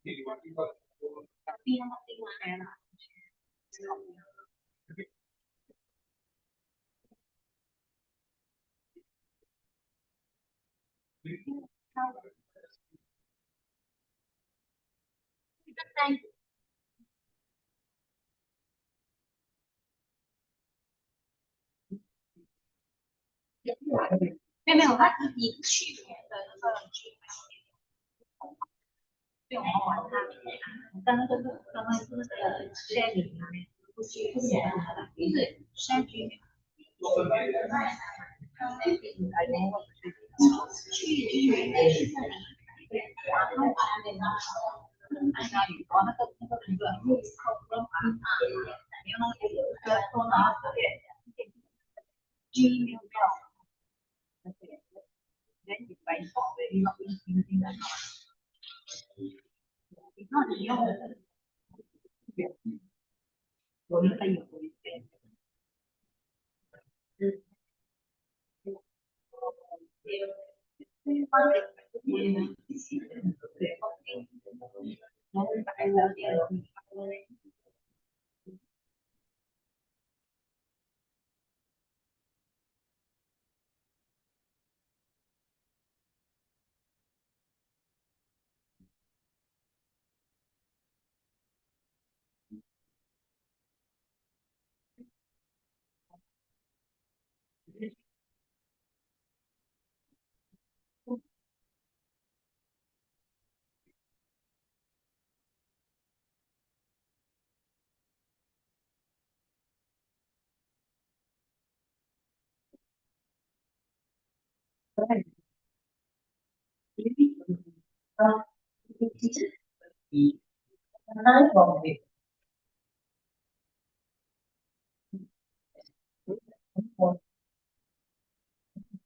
没有没有，它是一个区别的对，我们玩它，刚刚是那个山里面，不是山区。我们可以回对。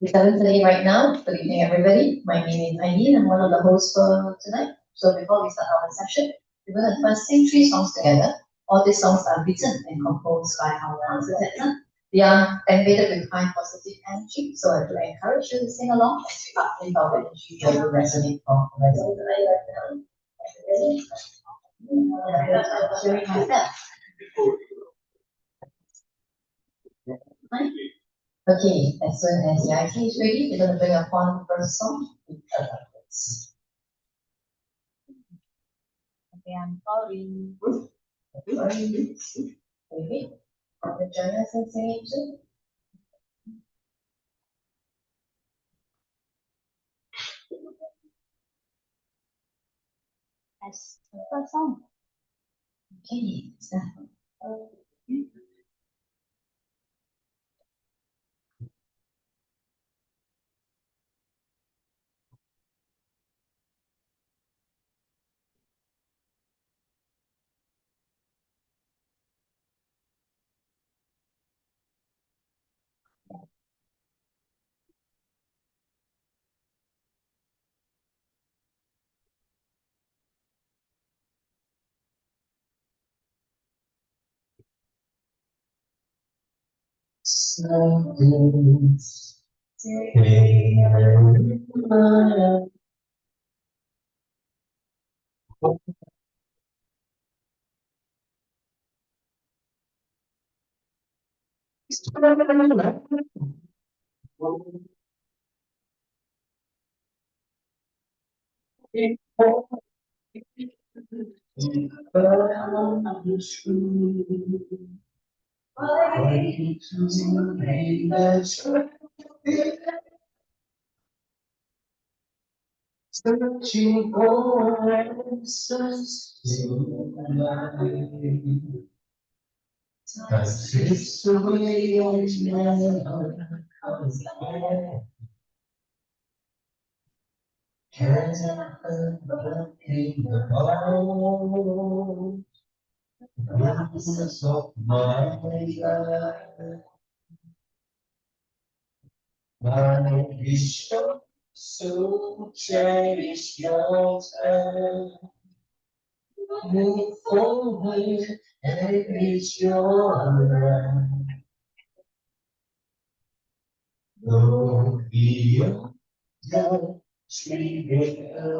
It's 7:30 right now. Good evening, everybody. My name is Eileen. I'm one of the hosts for tonight. So before we start our session, we're going to first sing 3 songs together. All these songs are written and composed by our architects. They are embedded with high positive energy, so I do encourage you to sing along and pick up in our energy that will resonate from the rest of the night. Sharing myself. Okay, as soon as the IT is ready, we're going to bring upon the first song. Okay, I'm sorry. Okay, join us in singing too. That's the first song. Okay, so. Searching for answers to life. Time slips away and never comes back. Can't help but think about the process of my life. My vision, so cherish your time. Move forward and reach your right. Go beyond the reality.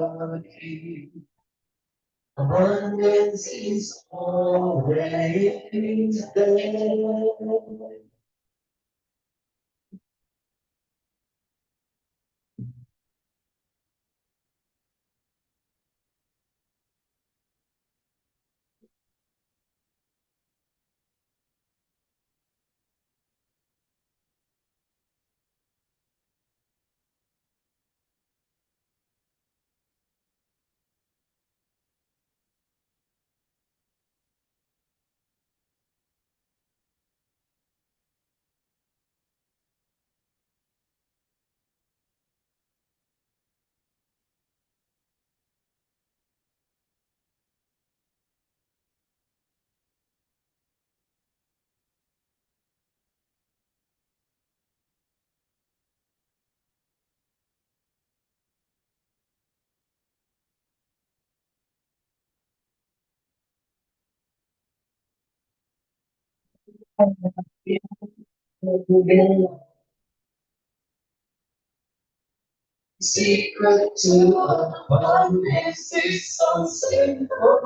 Abundance is always there. Secret to abundance is so simple.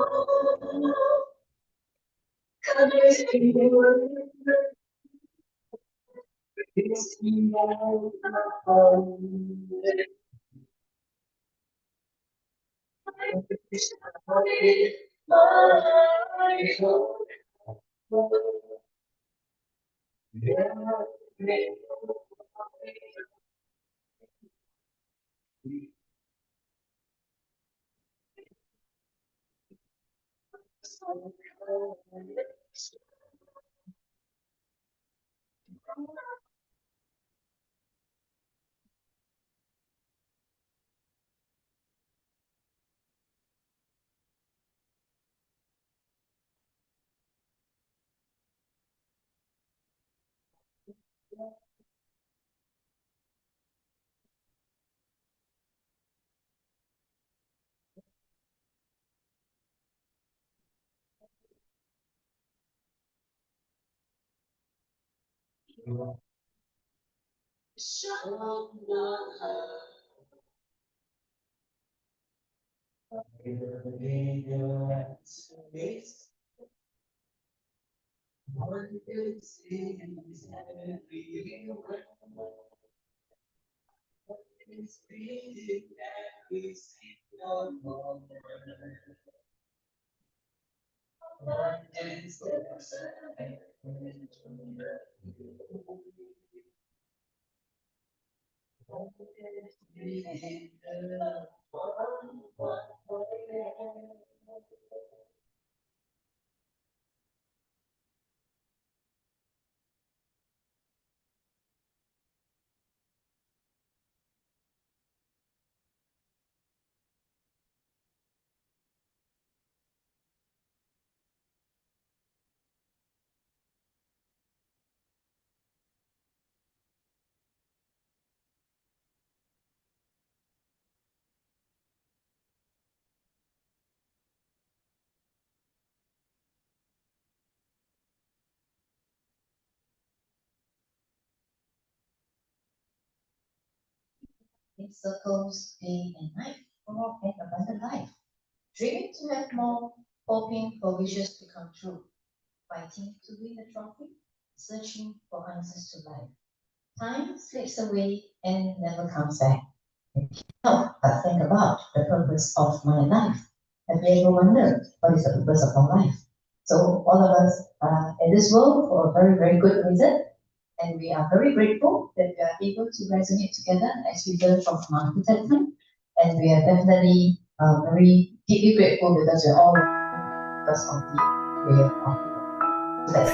In circles, day and night, for an abundant life. Dreaming to have more, hoping for wishes to come true. Fighting to win the trophy, searching for answers to life. Time slips away and never comes back. Now, but think about the purpose of my life. Have you ever wondered what is the purpose of our life? So all of us are in this world for a very, very good reason. And we are very grateful that we are able to resonate together as we learn from our architecture. And we are definitely very deeply grateful because we're all because of the way of our people. So that's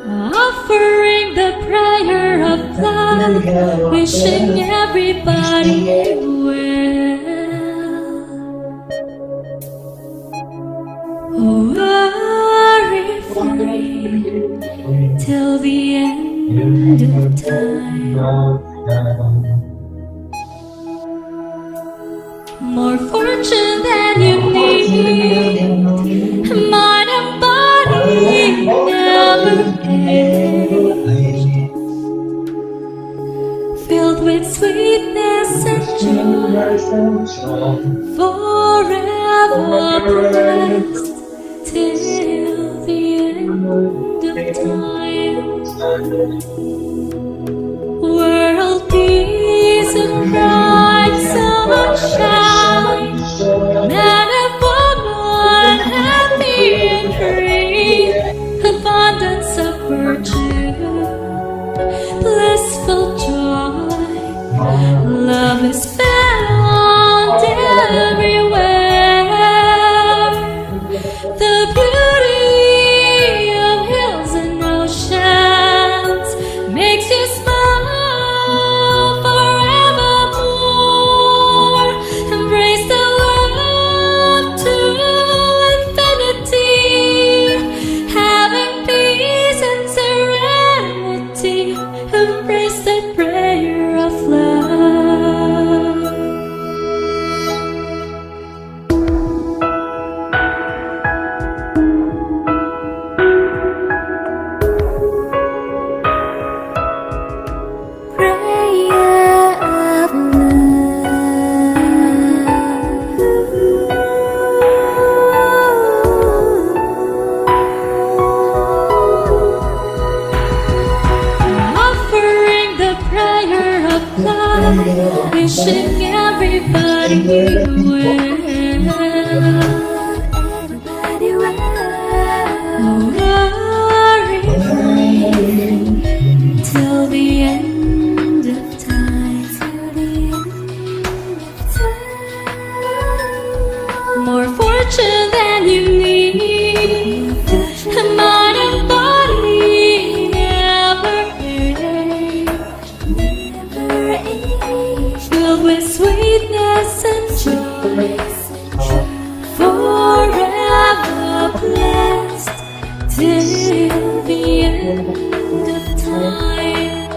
offering the prayer of love, wishing everybody well. Worry free till the end of time. more fortune than you need, mind and body never age, filled with sweetness and joy, forever blessed till the end of time. World peace and bright sunshine, man and woman happy and free, abundance of virtue, blissful joy, love is found everywhere. The beauty of hills and oceans makes you smile forevermore. Embrace the love to infinity, having peace and serenity. Embrace the prayer of love. Prayer of love. Offering the prayer of love, wishing everybody well. Worry till the end of time. More fortune than you need, mind and body never age, filled with sweetness and joy, forever blessed till the end of time.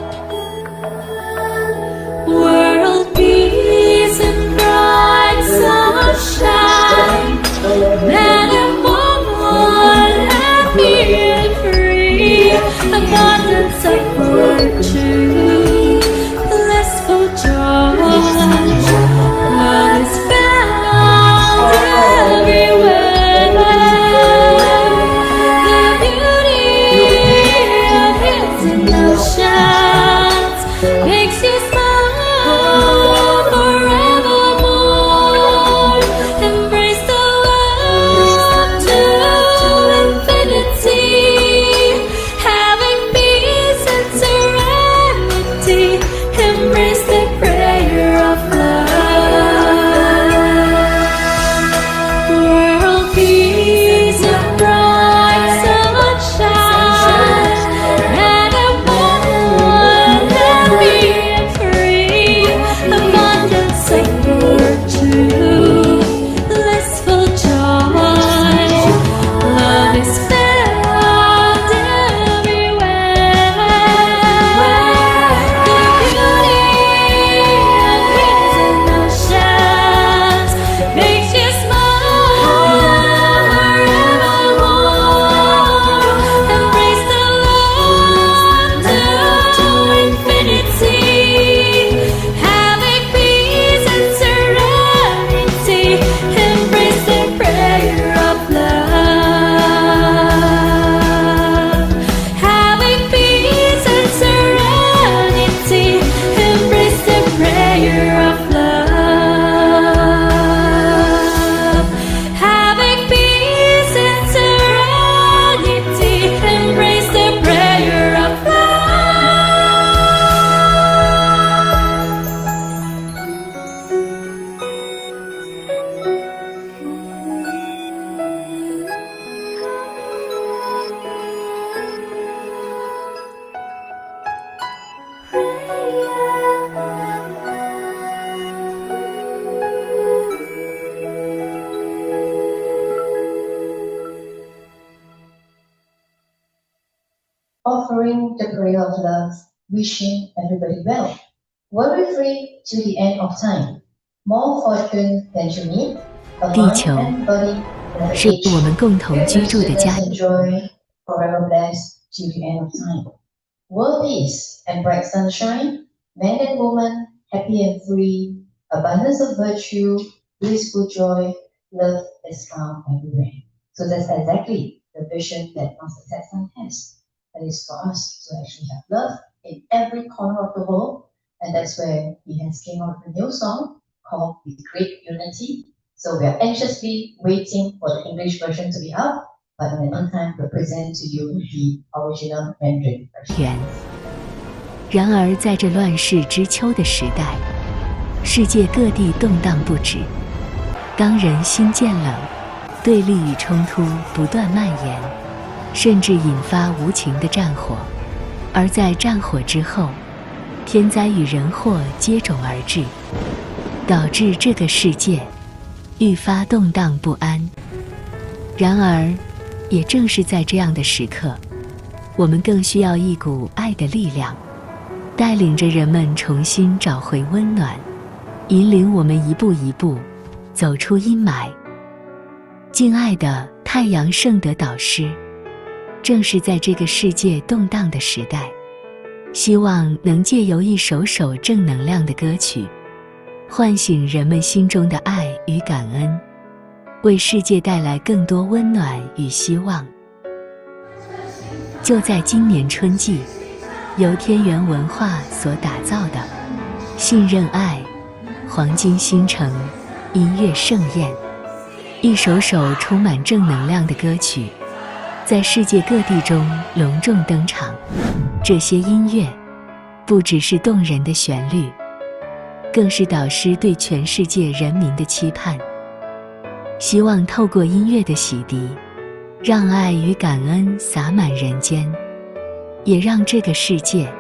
World peace and bright sunshine, man and woman happy and free, abundance of virtue, blissful joy, love is found everywhere. The beauty of hills and oceans makes you smile forevermore. Embrace the love to infinity, having peace and serenity. Embrace the prayer of love. World peace and bright sunshine, man and woman happy and free, abundance of virtue, blissful joy, love is found everywhere. The beauty of hills and oceans makes you smile forevermore. Embrace the love to infinity, having peace and serenity. Embrace the prayer of love, having peace and serenity. Embrace the prayer of love, having peace and serenity. Embrace the prayer of Offering the prayer of love, wishing everybody well. Worry free to the end of time. More fortune than to me, a 地 mind 球 and body never 是 age. 我们共同居住的 Goodness, 家 goodness and joy, forever blessed till the end of time. World peace and bright sunshine, man and woman, happy and free, abundance of virtue, blissful joy, love is found everywhere. So that's exactly the vision that Master Tatsan has. That is for us to actually have love in every corner of the world. And that's where he has came out with a new song called The Great Unity. So we are anxiously waiting for the English version to be out. But in the meantime, we'll present to you the original Mandarin version. 园。然而，在这乱世之秋的时代，世界各地动荡不止，当人心渐冷，对立与冲突不断蔓延，甚至引发无情的战火。而在战火之后，天灾与人祸接踵而至，导致这个世界愈发动荡不安。然而，也正是在这样的时刻，我们更需要一股爱的力量，带领着人们重新找回温暖，引领我们一步一步走出阴霾。敬爱的太阳圣德导师，正是在这个世界动荡的时代，希望能借由一首首正能量的歌曲，唤醒人们心中的爱与感恩，为世界带来更多温暖与希望。就在今年春季，由天元文化所打造的信任爱黄金星城音乐盛宴，一首首充满正能量的歌曲在世界各地中隆重登场。这些音乐不只是动人的旋律，更是导师对全世界人民的期盼，希望透过音乐的洗涤，让爱与感恩洒满人间，也让这个世界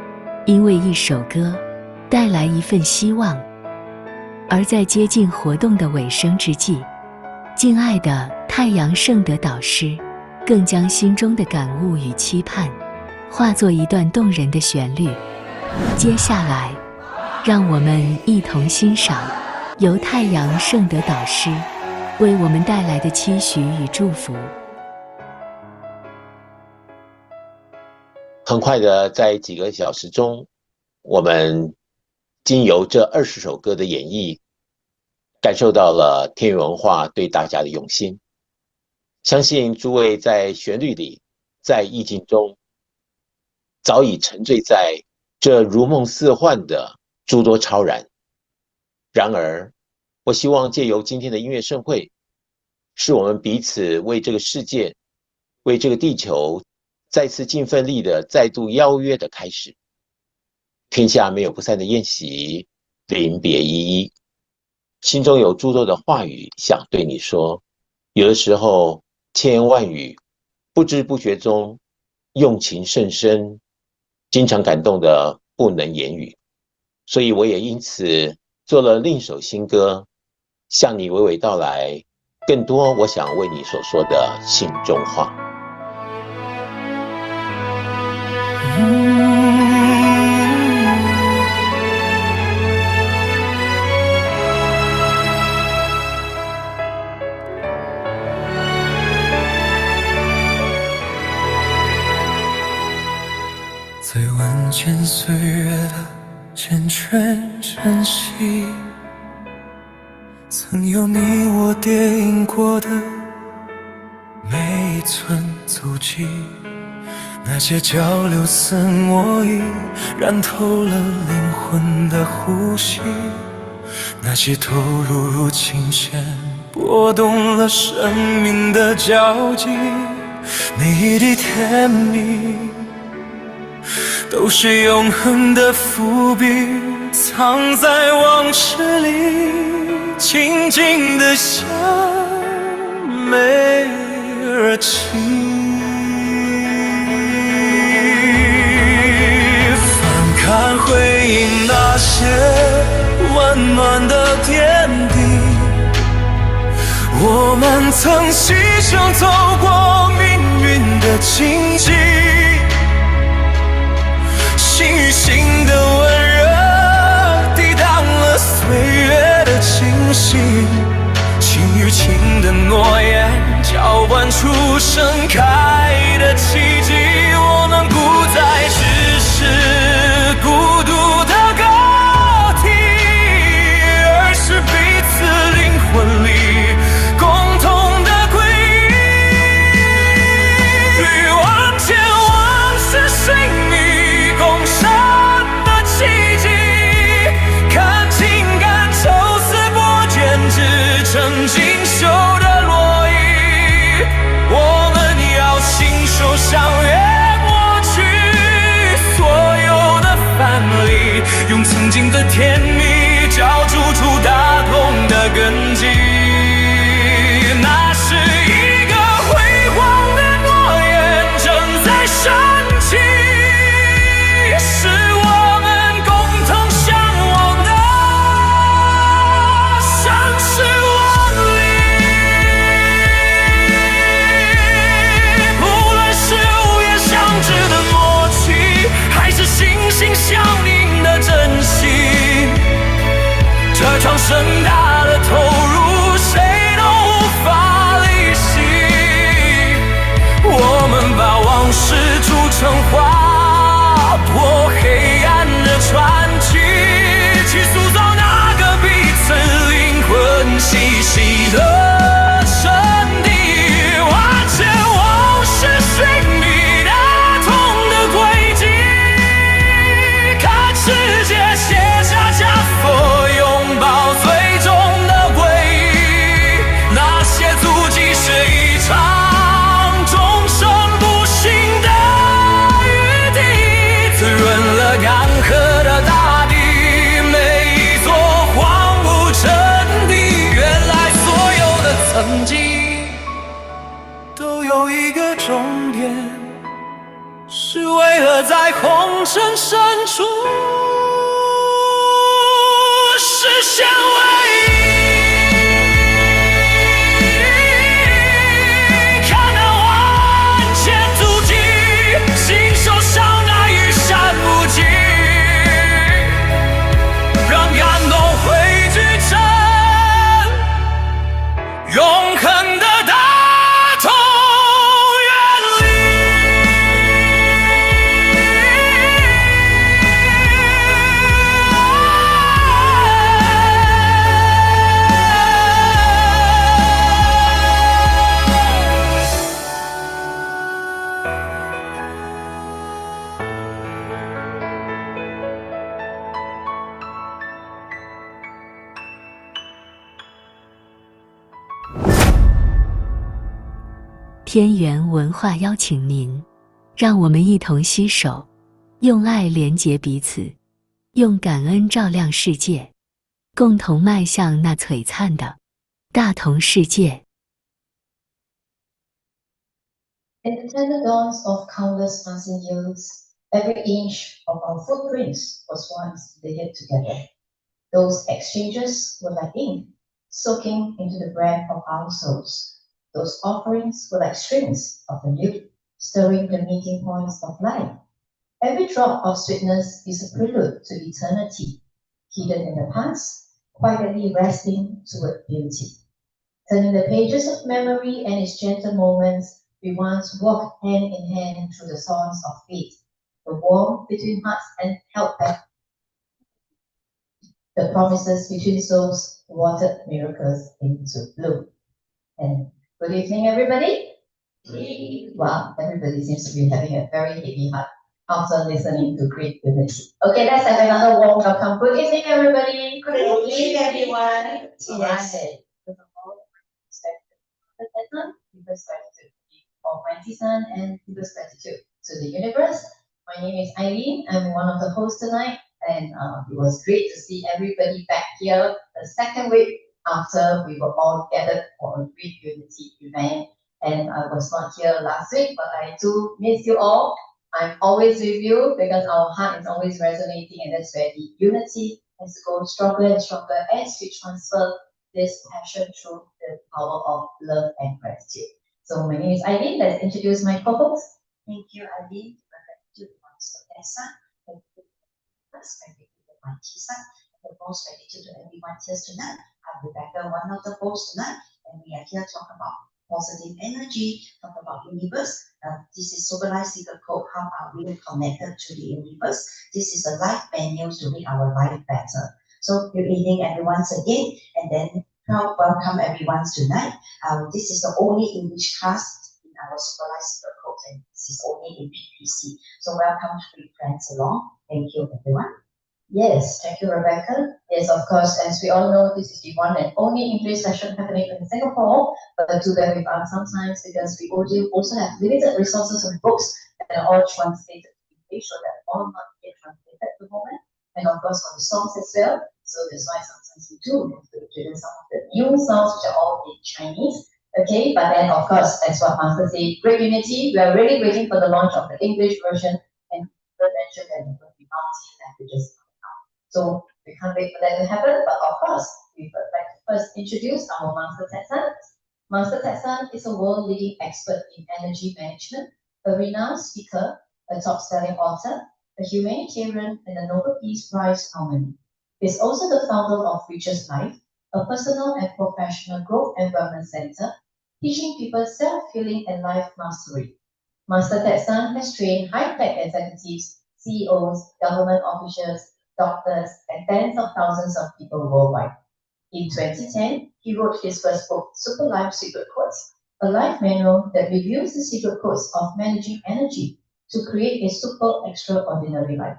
因为一首歌带来一份希望。而在接近活动的尾声之际，敬爱的太阳圣德导师更将心中的感悟与期盼化作一段动人的旋律。接下来，让我们一同欣赏由太阳圣德导师为我们带来的期许与祝福。很快的，在几个小时中，我们经由这20首歌的演绎，感受到了天元文化对大家的用心。相信诸位在旋律里，在意境中，早已沉醉在这如梦似幻的诸多超然。然而，我希望借由今天的音乐盛会，是我们彼此为这个世界、为这个地球再次尽份力的再度邀约的开始。天下没有不散的宴席，临别依依。心中有诸多的话语想对你说，有的时候千言万语，不知不觉中用情甚深，经常感动的不能言语。所以我也因此做了另一首新歌，向你娓娓道来更多我想为你所说的心中话。最稳健岁月的缱绻珍惜，曾有你我叠印过的每一寸足迹，那些交流似墨意，染透了灵魂的呼吸，那些投入如琴弦，拨动了生命的交集，每一滴甜蜜都是永恒的伏笔，藏在往事里，静静地向美而起。翻看回忆那些温暖的点滴，我们曾牺牲走过命运的荆棘，心与心的温热，抵挡了岁月的侵心，情与情的诺言，交换出盛开的奇迹。我们不再只是孤独的个体，而是彼此灵魂里共同的回忆。与万千往事水泥共生的奇迹，看情感抽丝剥茧，织成锦绣的络绎。我们要亲手相约，抹去所有的藩篱，用曾经的甜蜜浇筑出大同的根基。那是一个辉煌的诺言，正在升起，是我们共同向往的生死万里。无论是无言相知的默契，还是心心相印的真心，这场盛大的投入，谁都无法离席。我们把往事铸成画，破黑暗的传奇，去塑造那个彼此灵魂栖息的真谛。万千往事水泥打通的轨迹，看世界写下家佛，拥抱最终的归依。那些足迹是一场终生不息的雨滴，滋润了干涸的大地，每一座荒芜阵地。原来所有的曾经都有一个终点，是为了在红尘深处实现唯一。看那万千足迹，心手相爱，羽扇无忌，让感动汇聚成永恒的大同原天元文化邀请您，让我们一同携手，用爱连结彼此，用感恩照亮世界，共同迈向那璀璨的大同世界。In the tender dawns of countless passing years, every inch of our footprints was once layered together. Those exchanges were like ink, soaking into the breath of our souls. Those offerings were like strings of the lute, stirring the meeting points of life. Every drop of sweetness is a prelude to eternity, hidden in the past, quietly resting toward beauty. Turning the pages of memory and its gentle moments, we once walked hand in hand through the songs of faith, the warmth between hearts and held back the promises between souls, watered miracles into bloom. And good evening, everybody. Wow, everybody seems to be having a very heavy heart after listening to great unity. Okay, let's have another warm welcome. Good evening, everybody. Good evening, everyone. Yes. First of all, deepest gratitude to Almighty Sun and deepest gratitude to the universe. My name is Eileen. I'm one of the hosts tonight, and it was great to see everybody back here the second week after we were all gathered for a great unity event. And I was not here last week, but I do miss you all. I'm always with you because our heart is always resonating, and that's where the unity has to go stronger and stronger as we transfer this passion through the power of love and gratitude. So my name is Eileen. Let's introduce my co-host. Thank you, Eileen. Gratitude to Tessa. Gratitude to the Mighty Sun. And the most gratitude to everyone here tonight. I'm Rebecca, one of the hosts tonight, and we are here to talk about positive energy, talk about universe. This is Super Life Secret Code. How are we connected to the universe? This is a live menu to make our life better. So good evening, everyone, again, and then welcome everyone tonight. This is the only English class in our Super Life Secret Code, and this is only in PPC. So welcome to bring friends along. Thank you, everyone. Yes, thank you, Rebecca. Yes, of course, as we all know, this is the one and only English session happening in Singapore, but do bear with us sometimes because we also have limited resources of books that are all translated to English, so that all not yet translated at the moment, and of course for the songs as well. So that's why sometimes we do have to introduce some of the new songs which are all in Chinese. Okay, but then of course, as what Master said, great unity. We are really waiting for the launch of the English version, and mentioned that it will be multi-languages. So we can't wait for that to happen, but of course, we would like to first introduce our Master Tetsan. Master Tetsan is a world-leading expert in energy management, a renowned speaker, a top-selling author, a humanitarian, and a Nobel Peace Prize nominee. He is also the founder of Richest Life, a personal and professional growth and wellness center, teaching people self-healing and life mastery. Master Tetsan has trained high-tech executives, CEOs, government officials, doctors, and tens of thousands of people worldwide. In 2010, he wrote his first book, Super Life Secret Codes, a life manual that reviews the secret codes of managing energy to create a super extraordinary life.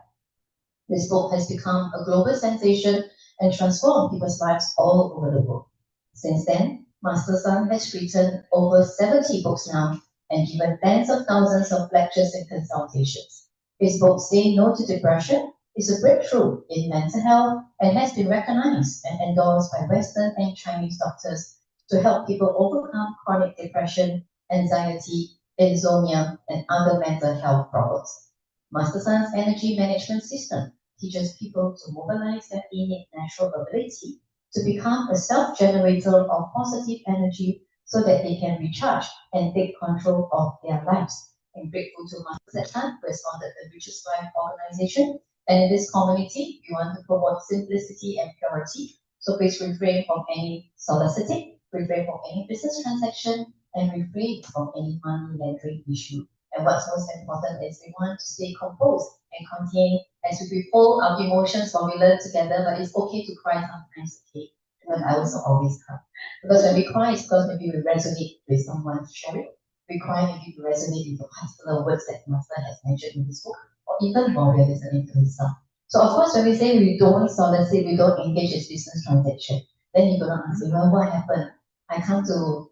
This book has become a global sensation and transformed people's lives all over the world. Since then, Master Sun has written over 70 books now and given tens of thousands of lectures and consultations. His book, Say No to Depression, is a breakthrough in mental health and has been recognized and endorsed by Western and Chinese doctors to help people overcome chronic depression, anxiety, insomnia, and other mental health problems. Master Sun's energy management system teaches people to mobilize their innate natural ability to become a self-generator of positive energy so that they can recharge and take control of their lives. I'm grateful to Master Sun, who has founded the Richest Life organization. And in this community, we want to promote simplicity and purity. So please refrain from any soliciting, refrain from any business transaction, and refrain from any money laundering issue. And what's most important is we want to stay composed and contained as we withhold our emotions when we learn together, but it's okay to cry sometimes, okay? Because I also always cry. Because when we cry, it's because maybe we resonate with someone's sharing. We cry maybe we resonate with the particular words that Master has mentioned in his book, or even while we're listening to his song. So of course, when we say we don't solicit, we don't engage in business transaction, then you're gonna ask me, well, what happened? I come to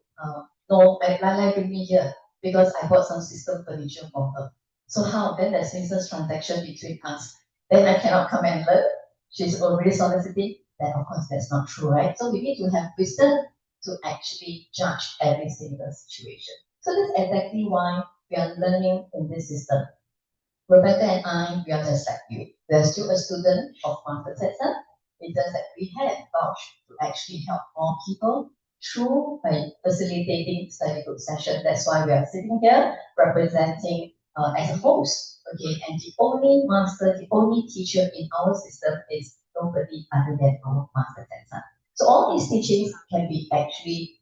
no, Lala bring me here because I bought some system furniture for her. So how? Then there's business transaction between us. Then I cannot come and learn. She's already soliciting. Then of course that's not true, right? So we need to have wisdom to actually judge every single situation. So that's exactly why we are learning in this system. Rebecca and I, we are just like you. We are still a student of Master Tetsan. It's just that we have vouched to actually help more people through by facilitating study group session. That's why we are sitting here representing as a host. Okay, and the only master, the only teacher in our system is nobody other than our Master Tetsan. So all these teachings can be actually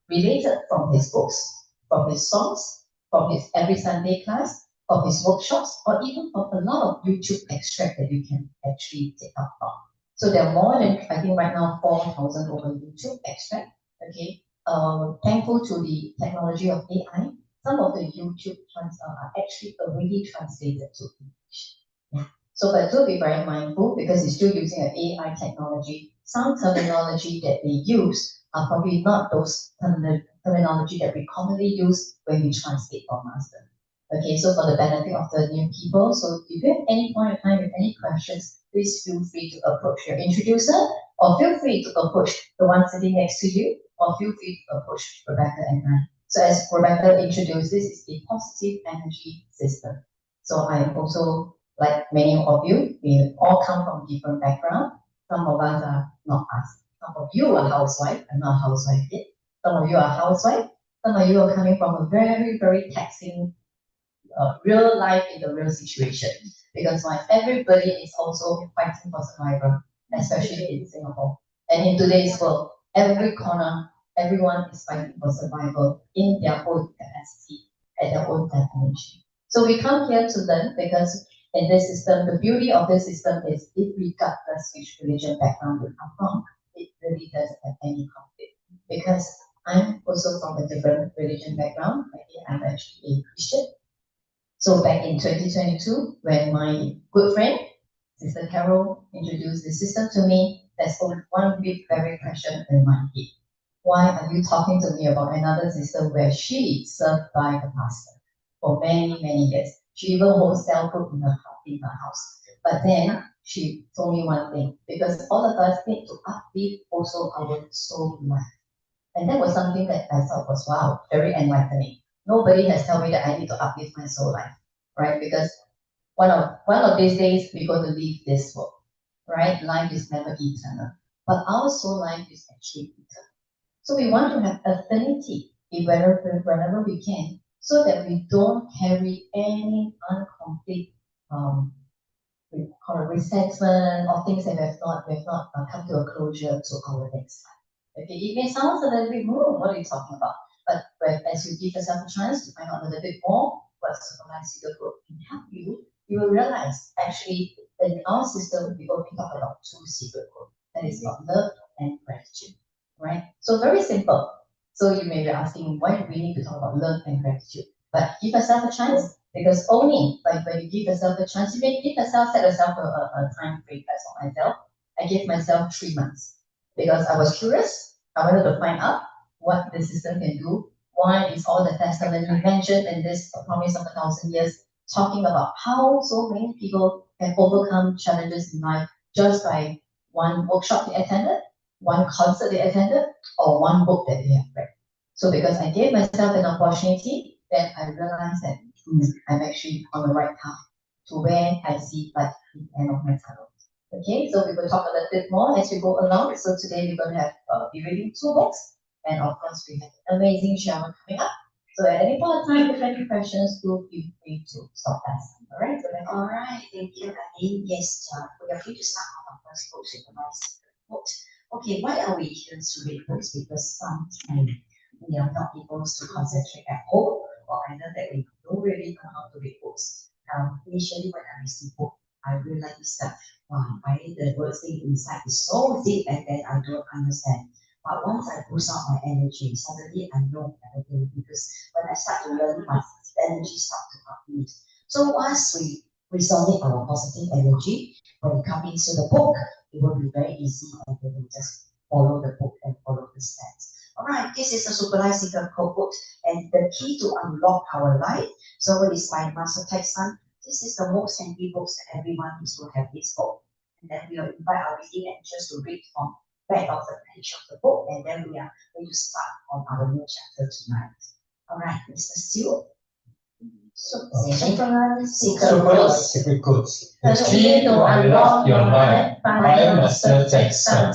related from his books, from his songs, from his every Sunday class, of his workshops, or even from a lot of YouTube extract that you can actually take out from. So there are more than, I think right now, 4,000 over YouTube extract. Okay, thankful to the technology of AI, some of the YouTube are actually already translated to English. Yeah. So, but do be very mindful because it's still using an AI technology. Some terminology that they use are probably not those terminology that we commonly use when we translate for Master. Okay, so for the benefit of the new people, so if you have any point of time with any questions, please feel free to approach your introducer, or feel free to approach the one sitting next to you, or feel free to approach Rebecca and I. So as Rebecca introduced, this is a positive energy system. So I am also, like many of you, we all come from different backgrounds. Some of us are not us. Some of you are housewife, I'm not a housewife yet. Some of you are housewife. Some of you are coming from a very, very taxing real life in the real situation, because like everybody is also fighting for survival, especially in Singapore and in today's world. Every corner, everyone is fighting for survival in their own capacity, at their own definition. So we come here to learn because in this system, the beauty of this system is it regardless which religion background you come from, it really doesn't have any conflict. Because I'm also from a different religion background. Okay, I'm actually a Christian. So back in 2022, when my good friend, Sister Carol, introduced the system to me, there's only one big very question in my head. Why are you talking to me about another system where she served by the pastor for many, many years? She even holds cell group in her house. But then she told me one thing, because all of us need to uplift also our soul life. And that was something that I thought was, wow, very enlightening. Nobody has told me that I need to uplift my soul life, right? Because one of these days we're going to leave this world, right? Life is never eternal, but our soul life is actually eternal. So we want to have affinity whenever we can, so that we don't carry any incomplete we call it resentment or things that we have not come to a closure to our next life. Okay, it may sound a little bit more, what are you talking about? But as you give yourself a chance to find out a little bit more what supervised secret group can help you, you will realize actually in our system we only talk about two secret groups. That is about love and gratitude. Right? So very simple. So you may be asking why do we need to talk about love and gratitude? But give yourself a chance because only like when you give yourself a chance, you may give yourself, set yourself a time frame as for myself. I gave myself 3 months because I was curious. I wanted to find out what the system can do. Why is all the testimony mentioned in this promise of 1,000 years talking about how so many people can overcome challenges in life just by one workshop they attended, one concert they attended, or one book that they have read. So because I gave myself an opportunity, then I realized that I'm actually on the right path to where I see light at the end of my tunnel. Okay, so we will talk a little bit more as we go along. So today we're going to have be reading 2 books, and of course we have an amazing shower coming up. So at any point of time, if you have any questions, do feel free to stop us. All right, so All right, thank you, Annie. Yes, we are free to start on our first book, Supervised Books. Okay, why are we here to read books? Because sometimes we are not able to concentrate at home, or either that we don't really know how to read books. Initially, when I receive book, I realize that why the words inside is so deep and then I don't understand. But once I push out my energy, suddenly I know everything because when I start to learn, my energy starts to uplift. So once we resonate our positive energy, when we come into the book, it will be very easy and we will just follow the book and follow the steps. Alright, this is a Supervised Secret Code book and the key to unlock our life. So it is by Master Texan. This is the most handy books that everyone needs to have this book. And then we will invite our reading angels to read from back of the page of the book, and then we are going to start on our new chapter tonight. Alright, Mr. Stew. Secret Codes. The key to unlock your mind by Master Texan.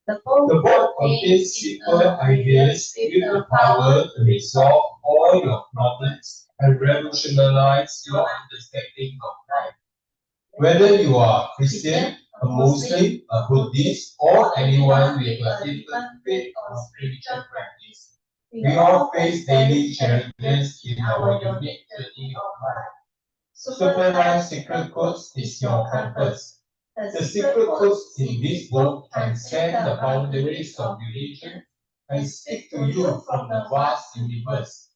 The book contains simple ideas with the power to resolve all your problems and revolutionize your understanding of life. Whether you are Christian, a Muslim, a Buddhist, or anyone with a different faith or spiritual practice, we all face daily challenges in our unique journey of life. Supervised Secret Codes is your compass. The secret codes in this book transcend the boundaries of religion and speak to you from the vast universe.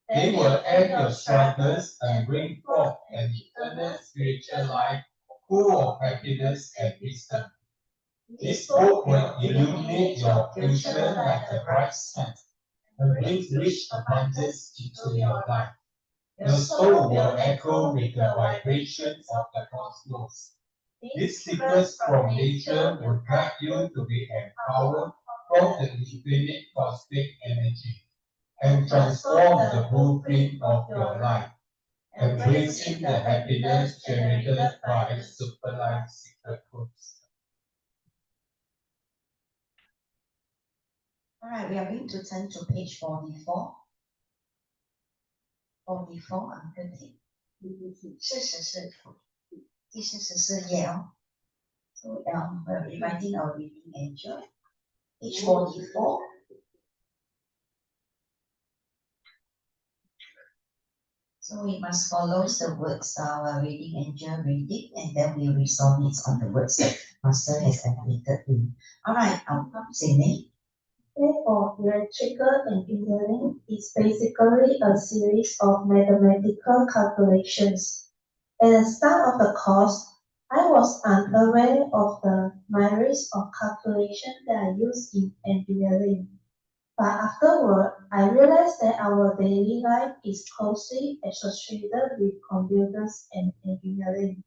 They will end your struggles and bring forth an eternal spiritual life full of happiness and wisdom. This book will illuminate your future like a bright sun and bring rich abundance into your life. Your soul will echo with the vibrations of the cosmos. These secrets from nature will guide you to be empowered from the infinite cosmic energy and transform the blueprint of your life, embracing the happiness generated by Superlife Secret Codes. Alright, we are going to turn to page 44. 44 and 50. 44页哦。So we're inviting our reading angel. Page 44. So we must follow the words while reading and Jill reading, and then we resolve it on the words that Master has admitted in. Alright, Sydney. Therefore, electrical engineering is basically a series of mathematical calculations. At the start of the course, I was unaware of the myriad of calculations that are used in engineering. But afterward, I realized that our daily life is closely associated with computers and engineering.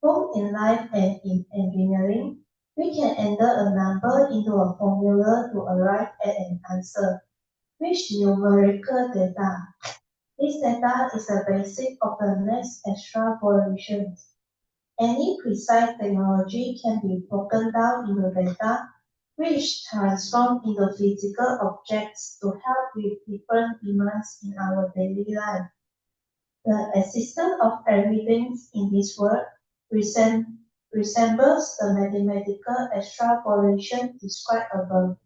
Both in life and in engineering, we can enter a number into a formula to arrive at an answer, which numerical data. This data is the basis of the next extrapolations. Any precise technology can be broken down into data, which transform into physical objects to help with different demands in our daily life. The existence of everything in this world resembles the mathematical extrapolation described above.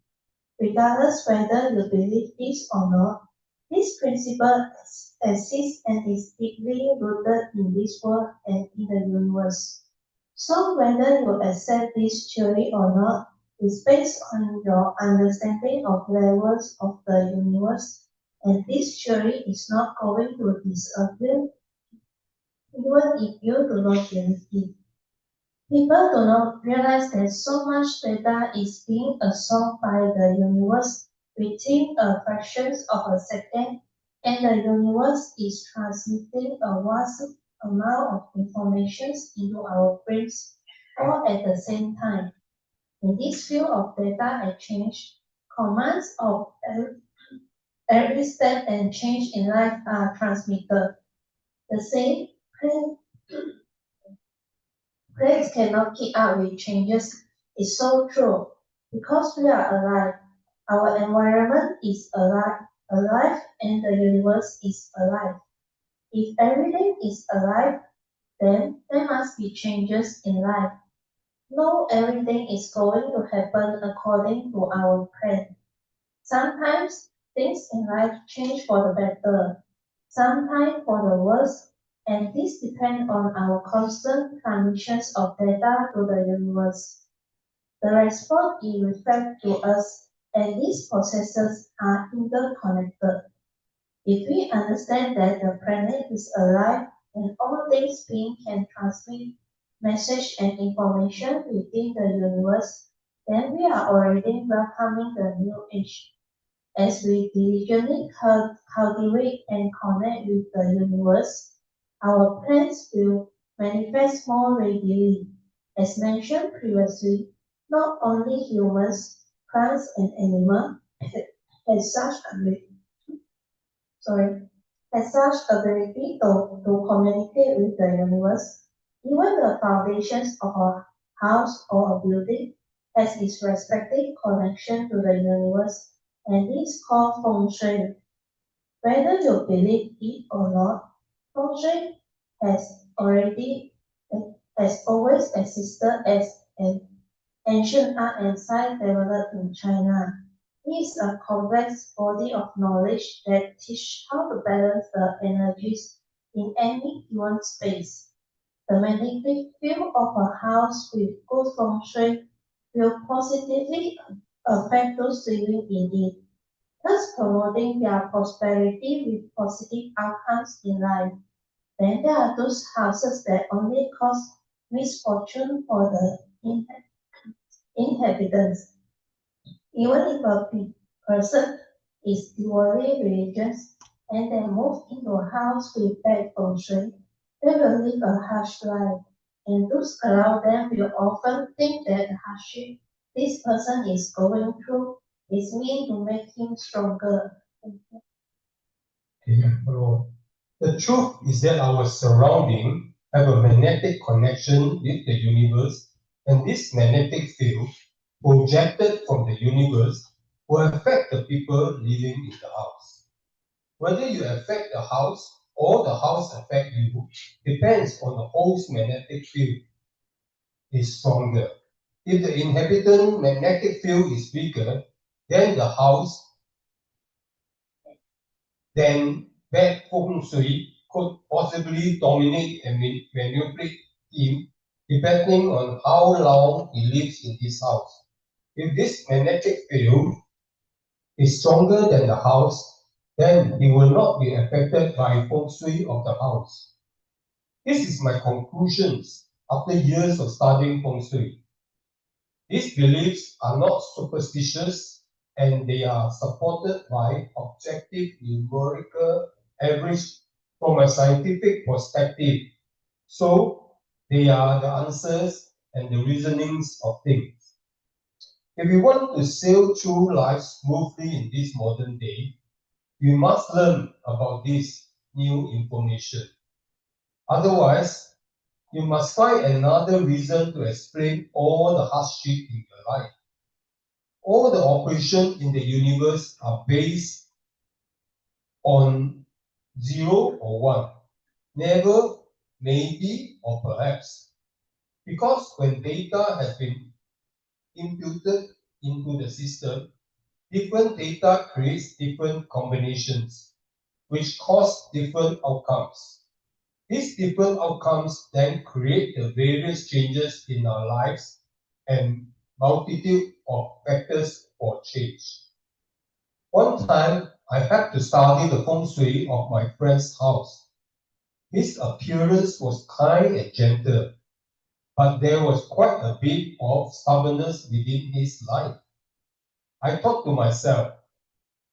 Regardless whether you believe this or not, this principle exists and is deeply rooted in this world and in the universe. So whether you accept this theory or not is based on your understanding of levels of the universe, and this theory is not going to disappear even if you do not believe it. People do not realize that so much data is being absorbed by the universe within a fraction of a second, and the universe is transmitting a vast amount of information into our brains all at the same time. In this field of data exchange, commands of every step and change in life are transmitted. The same planes cannot keep up with changes is so true. Because we are alive, our environment is alive, and the universe is alive. If everything is alive, then there must be changes in life. No, everything is going to happen according to our plan. Sometimes things in life change for the better, sometimes for the worse, and this depends on our constant transmissions of data to the universe. The response is reflected to us, and these processes are interconnected. If we understand that the planet is alive and all things being can transmit message and information within the universe, then we are already welcoming the new age. As we diligently cultivate and connect with the universe, our plans will manifest more readily. As mentioned previously, not only humans, plants, and animals has such ability to communicate with the universe. Even the foundations of a house or a building has its respective connection to the universe, and this is called feng shui. Whether you believe it or not, feng shui has always existed as an ancient art and science developed in China. It is a complex body of knowledge that teaches how to balance the energies in any given space. The magnetic field of a house with good feng shui will positively affect those living in it, thus promoting their prosperity with positive outcomes in life. Then there are those houses that only cause misfortune for the inhabitants. Even if a person is devoutly religious and they move into a house with bad feng shui, they will live a harsh life, and those around them will often think that the hardship this person is going through is meant to make him stronger. The truth is that our surroundings have a magnetic connection with the universe, and this magnetic field projected from the universe will affect the people living in the house. Whether you affect the house or the house affect you depends on the host magnetic field is stronger. if the inhabitant magnetic field is weaker than the house, then bad feng shui could possibly dominate and manipulate him depending on how long he lives in this house. If this magnetic field is stronger than the house, then he will not be affected by feng shui of the house. This is my conclusions after years of studying feng shui. These beliefs are not superstitious and they are supported by objective numerical average from a scientific perspective. So they are the answers and the reasonings of things. If we want to sail through life smoothly in this modern day, we must learn about this new information. Otherwise, you must find another reason to explain all the hardship in your life. All the operations in the universe are based on 0 or 1, never, maybe, or perhaps. Because when data has been imputed into the system, different data creates different combinations, which cause different outcomes. These different outcomes then create the various changes in our lives and multitude of factors for change. One time, I had to study the feng shui of my friend's house. His appearance was kind and gentle, but there was quite a bit of stubbornness within his life. I thought to myself,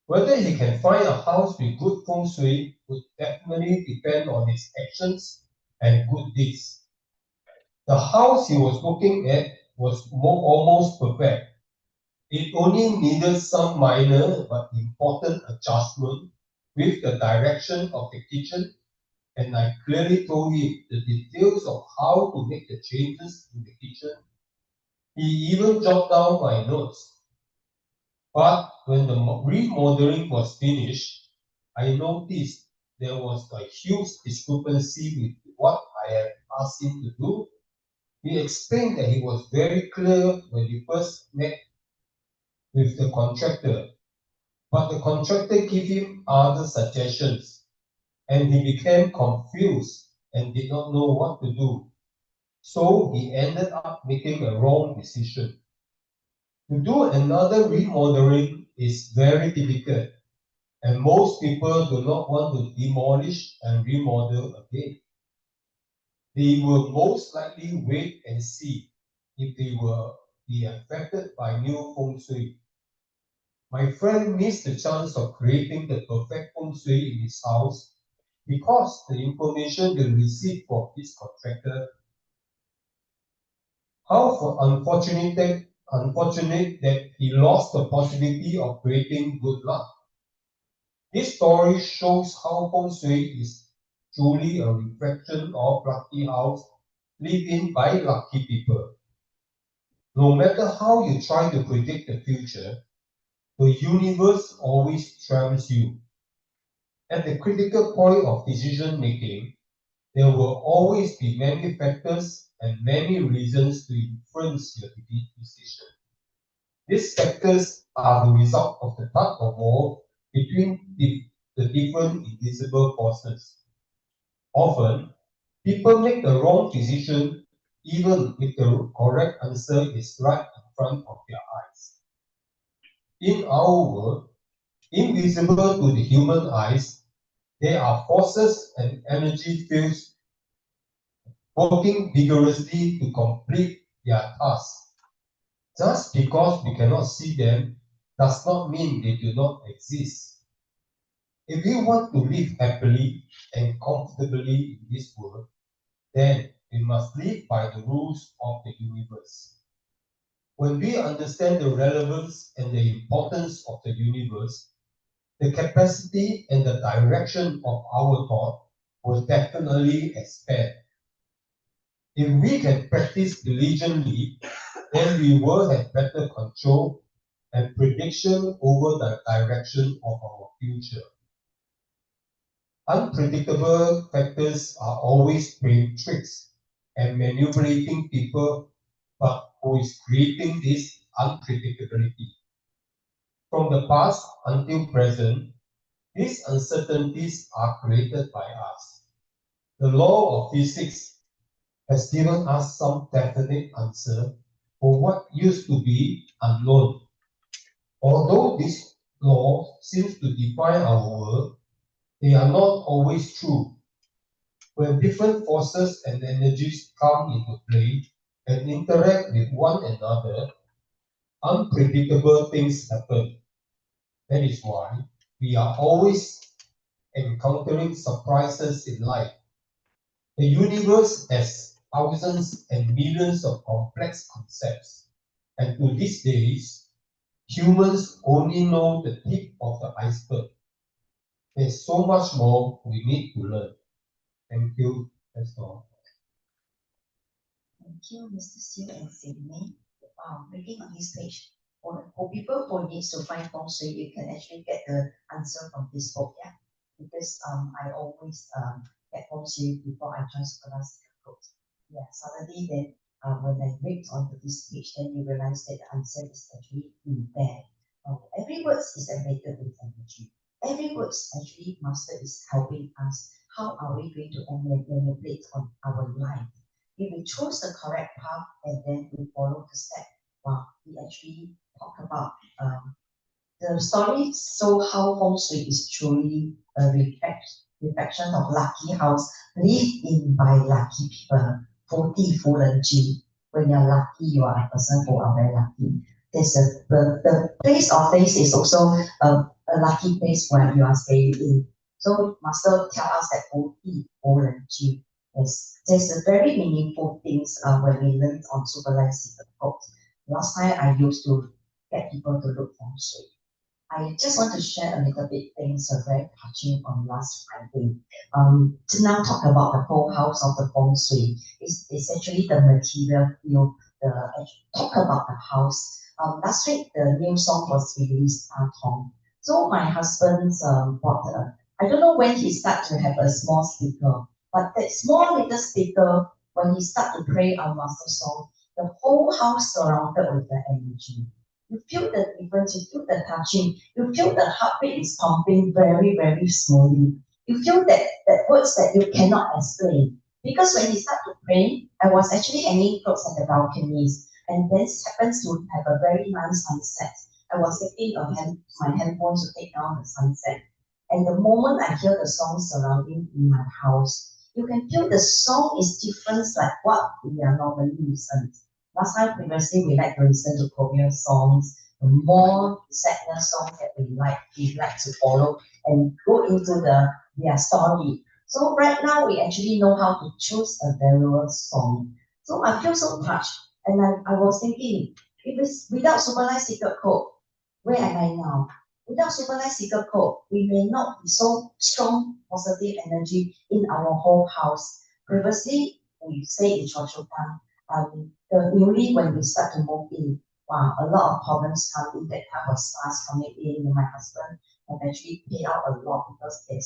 whether he can find a house with good feng shui would definitely depend on his actions and good deeds. The house he was looking at was almost perfect. It only needed some minor but important adjustment with the direction of the kitchen, and I clearly told him the details of how to make the changes in the kitchen. He even jotted down my notes. But when the remodeling was finished, I noticed there was a huge discrepancy with what I had asked him to do. He explained that he was very clear when he first met with the contractor, but the contractor gave him other suggestions, and he became confused and did not know what to do. So he ended up making a wrong decision. To do another remodeling is very difficult, and most people do not want to demolish and remodel again. They will most likely wait and see if they will be affected by new feng shui. My friend missed the chance of creating the perfect feng shui in his house because the information they received from his contractor. How unfortunate that he lost the possibility of creating good luck. This story shows how feng shui is truly a reflection of lucky house lived in by lucky people. No matter how you try to predict the future, the universe always trumps you. At the critical point of decision making, there will always be many factors and many reasons to influence your decision. These factors are the result of the tug of war between the different invisible forces. Often, people make the wrong decision even if the correct answer is right in front of their eyes. In our world, invisible to the human eyes, there are forces and energy fields working vigorously to complete their tasks. Just because we cannot see them does not mean they do not exist. If we want to live happily and comfortably in this world, then we must live by the rules of the universe. When we understand the relevance and the importance of the universe, the capacity and the direction of our thought will definitely expand. If we can practice diligently, then we will have better control and prediction over the direction of our future. Unpredictable factors are always playing tricks and manipulating people, but who is creating this unpredictability. From the past until present, these uncertainties are created by us. The law of physics has given us some definite answer for what used to be unknown. Although this law seems to define our world, they are not always true. When different forces and energies come into play and interact with one another, unpredictable things happen. That is why we are always encountering surprises in life. The universe has thousands and millions of complex concepts, and to these days, humans only know the tip of the iceberg. There's so much more we need to learn. Thank you. That's all. Thank you, Mr. Siu and Sydney. Reading on this page, for people who needs to find feng shui, you can actually get the answer from this book, yeah. Because I always get feng shui before I join scholastic course. Yeah, suddenly then when I read onto this page, then you realize that the answer is actually in there. Every word is related with energy. Every word actually master is helping us. How are we going to manipulate on our life? If we choose the correct path and then we follow the step, wow, we actually talk about the story. So how feng shui is truly a reflection of lucky house lived in by lucky people. 福地福人居. When you're lucky, you are a person who are very lucky. The place of face is also a lucky place where you are staying in. So Master tell us that 福地福人居. Yes, there's a very meaningful things when we learn on supervised secret code. Last time I used to get people to look feng shui. I just want to share a little bit things very touching from last Friday. To now talk about the whole house of the feng shui. It's actually the material, talk about the house. Last week the new song was released, Tong. So my husband's bought I don't know when he started to have a small speaker. But that small little speaker, when he start to pray our master song, the whole house surrounded with the energy. You feel the difference, you feel the touching, you feel the heartbeat is pumping very, very slowly. You feel that words that you cannot explain. Because when he started to pray, I was actually hanging clothes at the balconies, and this happens to have a very nice sunset. I was taking my handphone to take down the sunset. And the moment I hear the song surrounding in my house, you can feel the song is different like what we are normally listening. Last time previously we like to listen to Korean songs, the more sadness songs that we like to follow and go into their story. So right now we actually know how to choose a valuable song. So I feel so touched, and I was thinking, if it's without supervised secret code, where am I now? Without supervised secret code, we may not be so strong positive energy in our whole house. Previously, we stay in Choa Chu Kang. The newly when we start to move in, wow, a lot of problems come in. That type of stars coming in. My husband have actually paid out a lot because the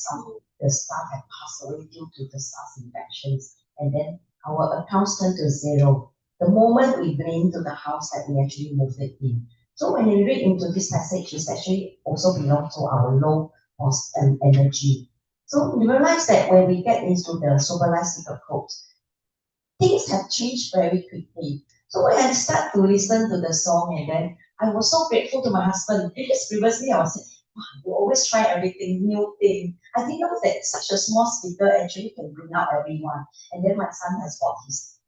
staff have passed away due to the SARS infections, and then our accounts turned to zero. The moment we bring to the house that we actually moved it in. So when you read into this passage, it actually also belongs to our low cost and energy. So you realize that when we get into the supervised secret code, things have changed very quickly. So when I start to listen to the song, and then I was so grateful to my husband because previously I was saying, wow, you always try everything, new thing. I didn't know that such a small speaker actually can bring out everyone. And then my son has bought his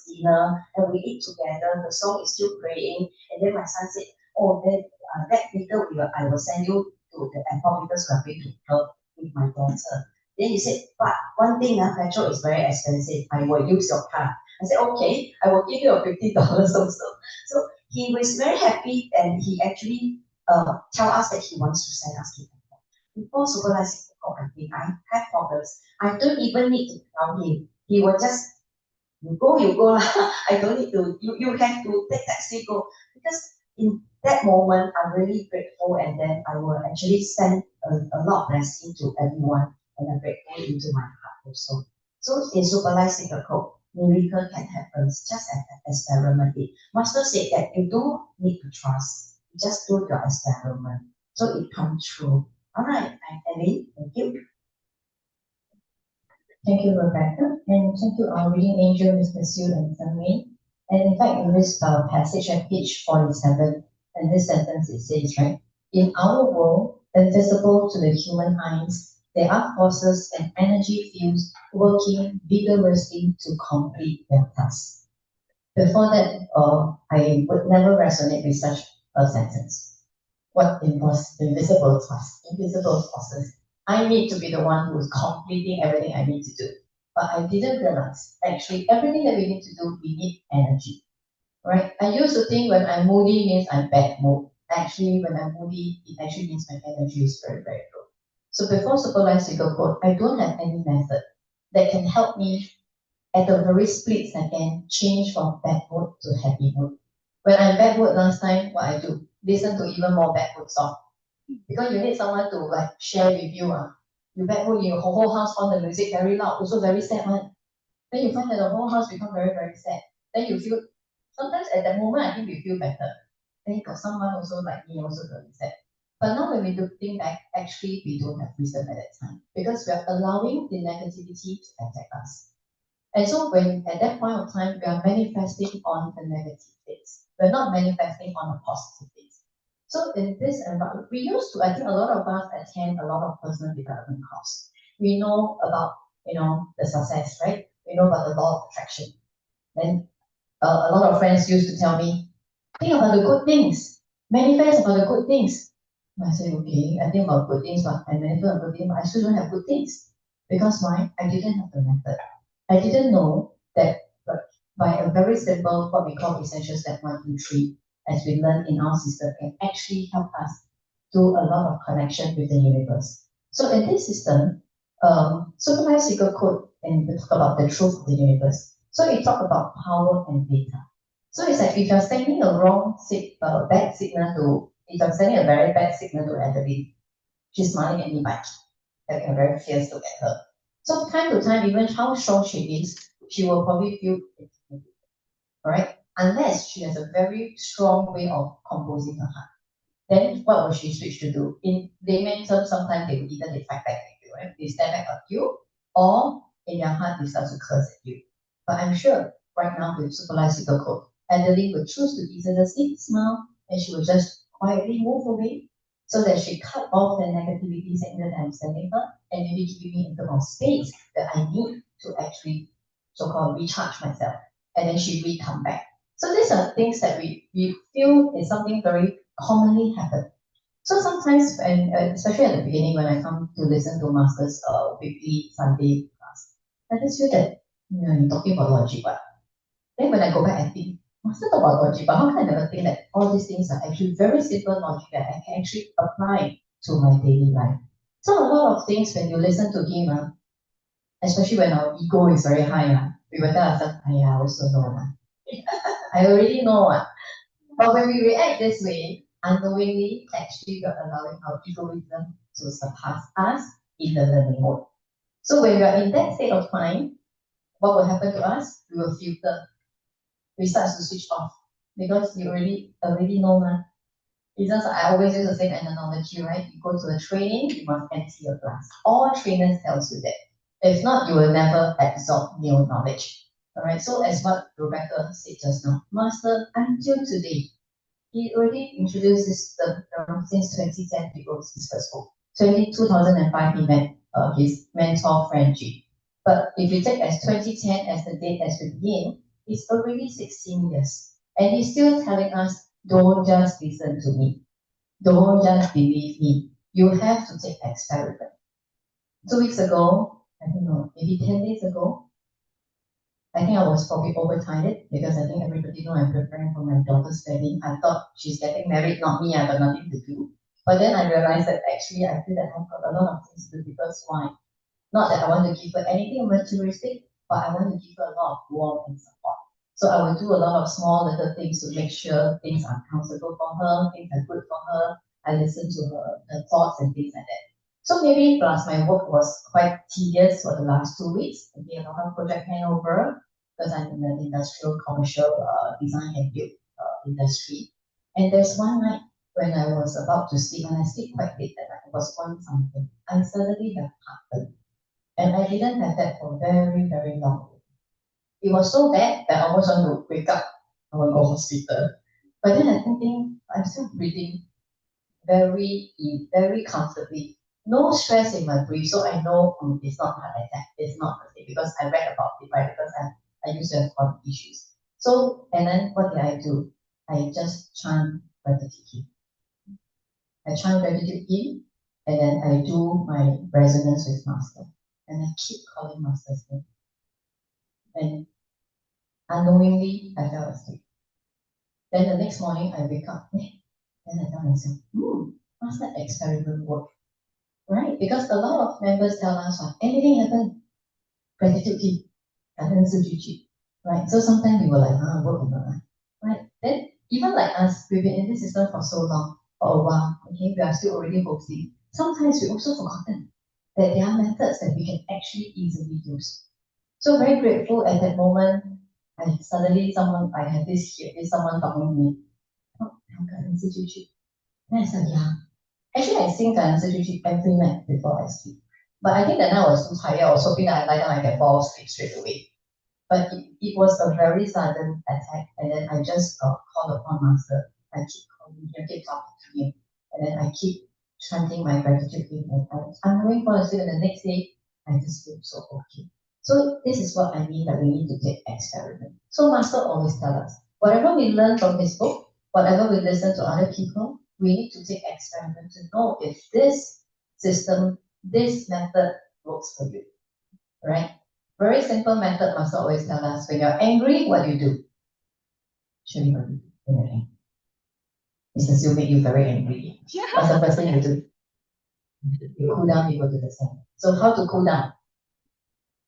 dinner and we eat together. The song is still playing. And then my son said, oh, then that later I will send you to the airport because we are going to help with my daughter. Then he said, but one thing, petrol is very expensive. I will use your car. I said, okay, I will give you a $50 also. So he was very happy, and he actually tell us that he wants to send us to the airport. Before supervising I have problems. I don't even need to tell him. He will just, you go lah. I don't need to, you have to take taxi, go. Because in that moment, I'm really grateful, and then I will actually send a lot of blessing to everyone, and I'm grateful into my heart also. So in supervised secret code, miracle can happen, just as an experiment. Master said that you don't need to trust, just do your experiment. So it comes true. All right, Ellie, thank you. Thank you, Rebecca, and thank you, our reading angel, Mr. Sue and Sunway. And in fact, in this passage at page 47, and this sentence it says, right, in our world, invisible to the human eyes, there are forces and energy fields working vigorously to complete their task. Before that, I would never resonate with such a sentence. What involves invisible tasks, invisible forces? I need to be the one who is completing everything I need to do. But I didn't realize, actually, everything that we need to do, we need energy, right? I used to think when I'm moody means I'm bad mood. Actually, when I'm moody, it actually means my energy is very, very low. So before supervised single quote, I don't have any method that can help me at a very split second change from bad mood to happy mood. When I'm bad mood last time, what I do, listen to even more bad mood songs. Because you need someone to like share with you. You bad mood, your whole house on the music very loud, also very sad one. Then you find that the whole house become very, very sad. Then you feel, sometimes at that moment, I think we feel better. Then you got someone also like me also very sad. But now when we do think back, actually we don't have wisdom at that time because we are allowing the negativity to attack us. And so when at that point of time, we are manifesting on the negative things. We're not manifesting on the positive things. So in this environment, we used to, I think a lot of us attend a lot of personal development courses. We know about, the success, right? We know about the law of attraction. Then a lot of friends used to tell me, think about the good things, manifest about the good things. And I say, okay, I think about good things, but I manifest about good things, but I still don't have good things. Because why? I didn't have the method. I didn't know that by a very simple, what we call essential step 1, 2, 3, as we learn in our system, can actually help us do a lot of connection with the universe. So in this system, supervised secret code, and we talk about the truth of the universe. So it talk about power and data. So it's like if you're sending a bad signal to, if I'm sending a very bad signal to Adeline, she's smiling at me back, having a very fierce look at her. So time to time, even how strong she is, she will probably feel intimidated, right? Unless she has a very strong way of composing her heart. Then what will she switch to do? In layman terms, sometimes they will either they fight back at you, right? They stand back at you, or in their heart they start to curse at you. But I'm sure right now with supervised secret code, Adeline will choose to either just smile and she will just quietly move away so that she cut off the negativity signal that I'm sending her and maybe giving me a bit of space that I need to actually so-called recharge myself. And then she will come back. So these are things that we feel is something very commonly happen. So sometimes, and especially at the beginning when I come to listen to Master's weekly Sunday class, I just feel that, you're talking about logic, but then when I go back and think, Master talk about logic, but how can I never think that all these things are actually very simple logic that I can actually apply to my daily life. So a lot of things when you listen to him, especially when our ego is very high, we will tell ourselves, I also know. I already know. But when we react this way, unknowingly, actually we're allowing our egoism to surpass us in the learning mode. So when we are in that state of mind, what will happen to us? We will filter. We start to switch off because you already know, man. It's just I always use the same analogy, right? You go to a training, you must empty your glass. All trainers tells you that. If not, you will never absorb new knowledge. All right. So as what Rebecca said just now, Master until today, he already introduced this term since 2010. He wrote his first book. 2005, he met his mentor Frenchie. But if you take as 2010 as the date as we begin, it's already 16 years, and he's still telling us, don't just listen to me, don't just believe me. You have to take experiment. 2 weeks ago, I don't know, maybe 10 days ago, I think I was probably overtired because I think everybody know I'm preparing for my daughter's wedding. I thought she's getting married, not me, I got nothing to do. But then I realized that actually I feel that I've got a lot of things to do because why? Not that I want to give her anything materialistic, but I want to give her a lot of warmth and support. So I will do a lot of small little things to make sure things are comfortable for her, things are good for her. I listen to her thoughts and things like that. So maybe plus my work was quite tedious for the last 2 weeks. Maybe a lot of project handover. because I'm in the industrial commercial design and build industry. And there's one night when I was about to sleep, and I sleep quite late that night, I was on something, and suddenly have heartburn. And I didn't have that for very, very long. It was so bad that I almost want to wake up. I want to go to hospital. But then I'm thinking, I'm still breathing very comfortably. No stress in my breath, so I know it's not heart attack, it's not okay, because I read about it, right? Because I used to have chronic issues. So, and then what did I do? I just chant gratitude. I chant gratitude in, and then I do my resonance with Master. And I keep calling Master's name. And unknowingly, I fell asleep. Then the next morning, I wake up, and I tell myself, Master experiment work, right? Because a lot of members tell us, anything happen, gratitude key, right? So sometimes we were like, work or not, right? Then even like us, we've been in this system for so long, for a while, okay, we are still already hosting. Sometimes we also forgotten that there are methods that we can actually easily use. So very grateful at that moment. I had someone talking to me. Then I said, yeah. Actually, I sing Sujuji every night before I sleep. But I think that night I was too tired. I was hoping that I lie down and I can fall asleep straight away. But it was a very sudden attack, and then I just called upon Master. I keep calling him, keep talking to him, and then I keep chanting my gratitude in my heart. I'm going for a sleep, and the next day I just feel so okay. So this is what I mean that we need to take experiment. So Master always tell us, whatever we learn from his book, whatever we listen to other people, we need to take experiment to know if this system, this method works for you, right? Very simple method, Master always tell us, when you're angry, what do you do? Show me what you do when you're angry. Mr. Siu make you very angry. What's the first thing you do? You cool down, you go to the center. So how to cool down?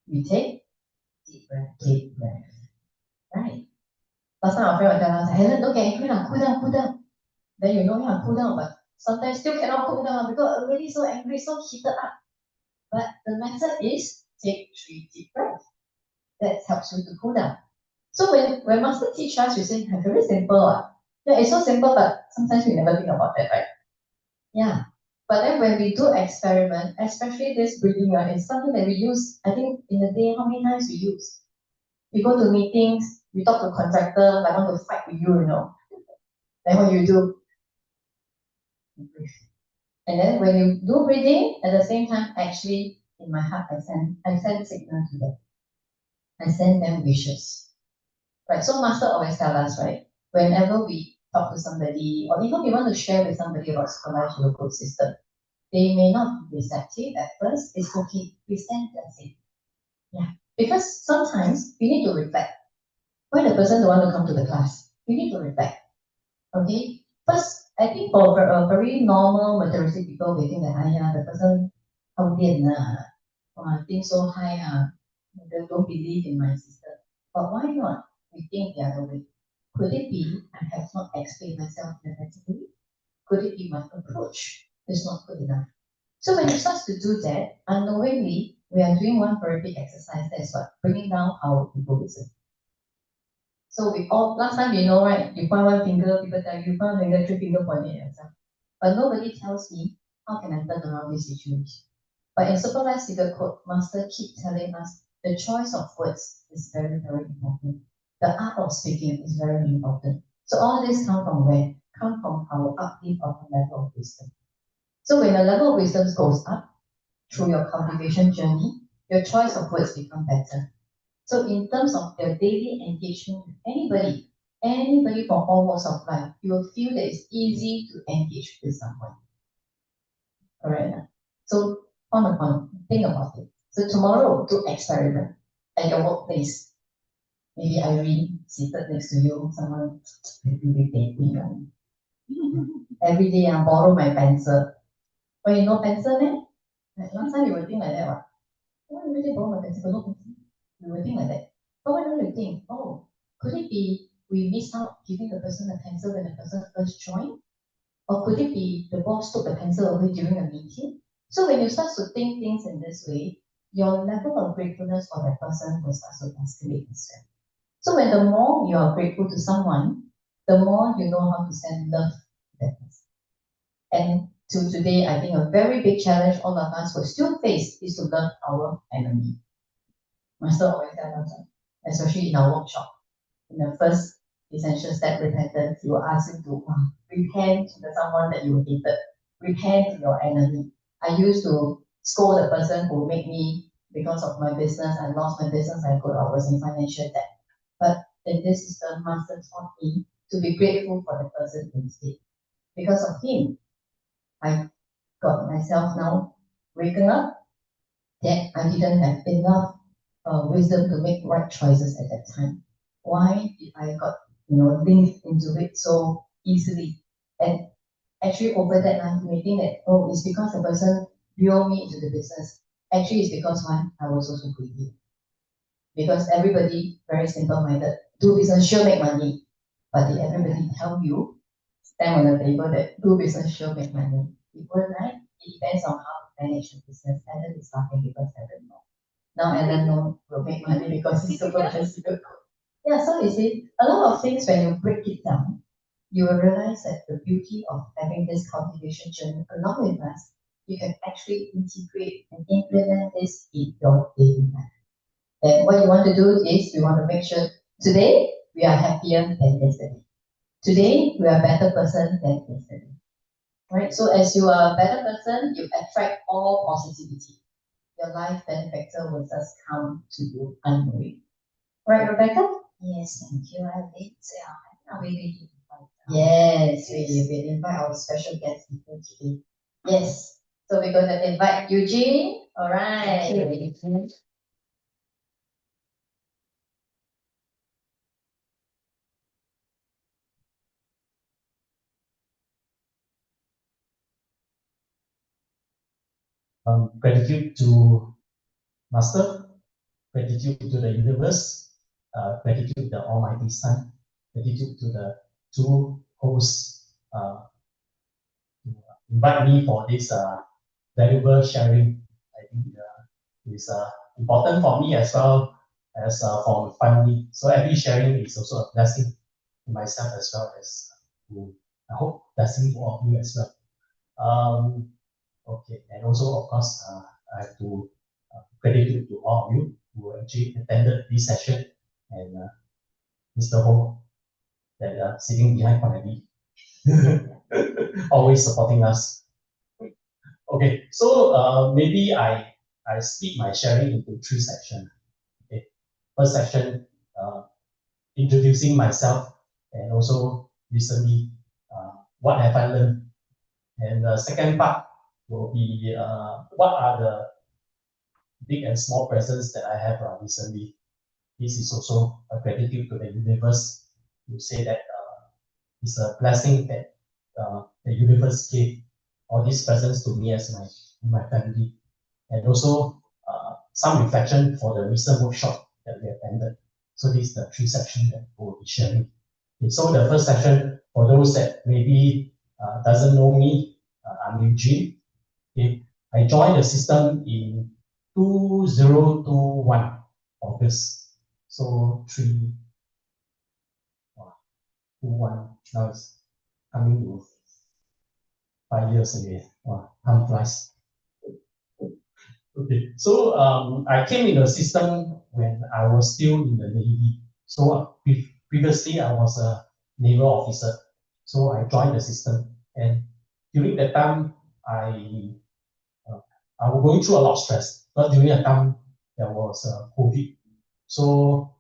We take deep breath, right? Last time our friend would tell us, Helen, don't get angry now, cool down. Then you know, yeah, cool down, but sometimes still cannot cool down because already so angry, so heated up. But the method is take 3 deep breaths. That helps you to cool down. So when Master teach us, we say, very simple. Yeah, it's so simple, but sometimes we never think about that, right? Yeah. But then when we do experiment, especially this breathing, it's something that we use, I think in a day, how many times we use? We go to meetings, we talk to contractor, I want to fight with you, Then what you do? You breathe. And then when you do breathing, at the same time, actually, in my heart, I send signal to them. I send them wishes. Right, so Master always tell us, right, whenever we talk to somebody, or even we want to share with somebody about supervised code system, they may not be receptive at first, it's okay, we send that's it. Yeah, because sometimes we need to reflect. Why the person don't want to come to the class? We need to reflect. Okay? First, I think for a very normal materialistic people, we think that, the person think so high, they don't believe in my system. But why not? We think the other way. Could it be I have not explained myself effectively? Could it be my approach is not good enough? So when you start to do that, unknowingly, we are doing one very big exercise, that's what? Bringing down our egoism. So we all, last time right, you point one finger, people tell you, point one finger, 3 finger pointing at yourself. But nobody tells me, how can I turn around this situation? But in Supervised Secret Code, Master keep telling us, the choice of words is very, very important. The art of speaking is very important. So all this come from where? Come from our uplift of the level of wisdom. So when the level of wisdom goes up, through your cultivation journey, your choice of words become better. So in terms of your daily engagement with anybody from all walks of life, you will feel that it's easy to engage with someone. Alright. So think about it. So tomorrow, do experiment at your workplace. Maybe Irene seated next to you, someone irritating. Every day I borrow my pencil. But you know pencil, man? Like last time you would think like that, what? Why you really borrow my pencil? No pencil. You would think like that. But why don't you think, could it be we missed out giving the person a pencil when the person first joined? Or could it be the boss took the pencil away during a meeting? So when you start to think things in this way, your level of gratefulness for that person will start to escalate as well. So when the more you are grateful to someone, the more you know how to send love to that person. And to today, I think a very big challenge all of us will still face is to love our enemy. Master always tells us, especially in our workshop. In the first essential step, repentance, he will ask you to repent to the someone that you hated. Repent to your enemy. I used to scold the person who made me, because of my business, I lost my business, I was in financial debt. But in this system, Master taught me to be grateful for the person instead. Because of him, I got myself now waking up that I didn't have enough wisdom to make right choices at that time. Why did I got linked into it so easily? And actually over that I'm thinking that it's because the person lured me into the business. Actually it's because one, I was also greedy. Because everybody very simple-minded, do business sure make money. But did everybody tell you, stand on the table that do business sure make money? People, right? It depends on how to manage the business. Alan is laughing because Alan know. Now Alan know will make money because he's super good. Yeah, so you see, a lot of things when you break it down, you will realize that the beauty of having this cultivation journey along with us, you can actually integrate and implement this in your daily life. And what you want to do is you want to make sure today we are happier than yesterday. Today we are a better person than yesterday. Right? So as you are a better person, you attract all positivity. Your life benefactor will just come to you unknowing. Right, Rebecca? Yes, thank you. I think we really Yes, we will invite our special guest speaker today. Yes. So we're going to invite Eugene. All right. Gratitude to Master, gratitude to the universe, gratitude to the Almighty Sun, gratitude to the two hosts to invite me for this valuable sharing. I think is important for me as well as for my family. So every sharing is also a blessing to myself as well as to, I hope, blessing to all of you as well. Okay, and also of course, I have to gratitude to all of you who actually attended this session and Mr. Ho that sitting behind Kwanabi, always supporting us. Okay, so maybe I split my sharing into three sections. Okay, first section, introducing myself and also recently what have I learned, and the second part will be what are the big and small presents that I have recently. This is also a gratitude to the universe to say that it's a blessing that the universe gave all these presents to me as my family, and also some reflection for the recent workshop that we attended. So this is the three sections that we'll be sharing. Okay, so the first section, for those that maybe doesn't know me, I'm Eugene. Okay, I joined the system in 2021 August. So 21 now it's coming to 5 years again. Wow, time flies. Okay, so I came in the system when I was still in the Navy. So previously I was a naval officer. So I joined the system, and during that time I was going through a lot of stress. But during that time there was COVID. So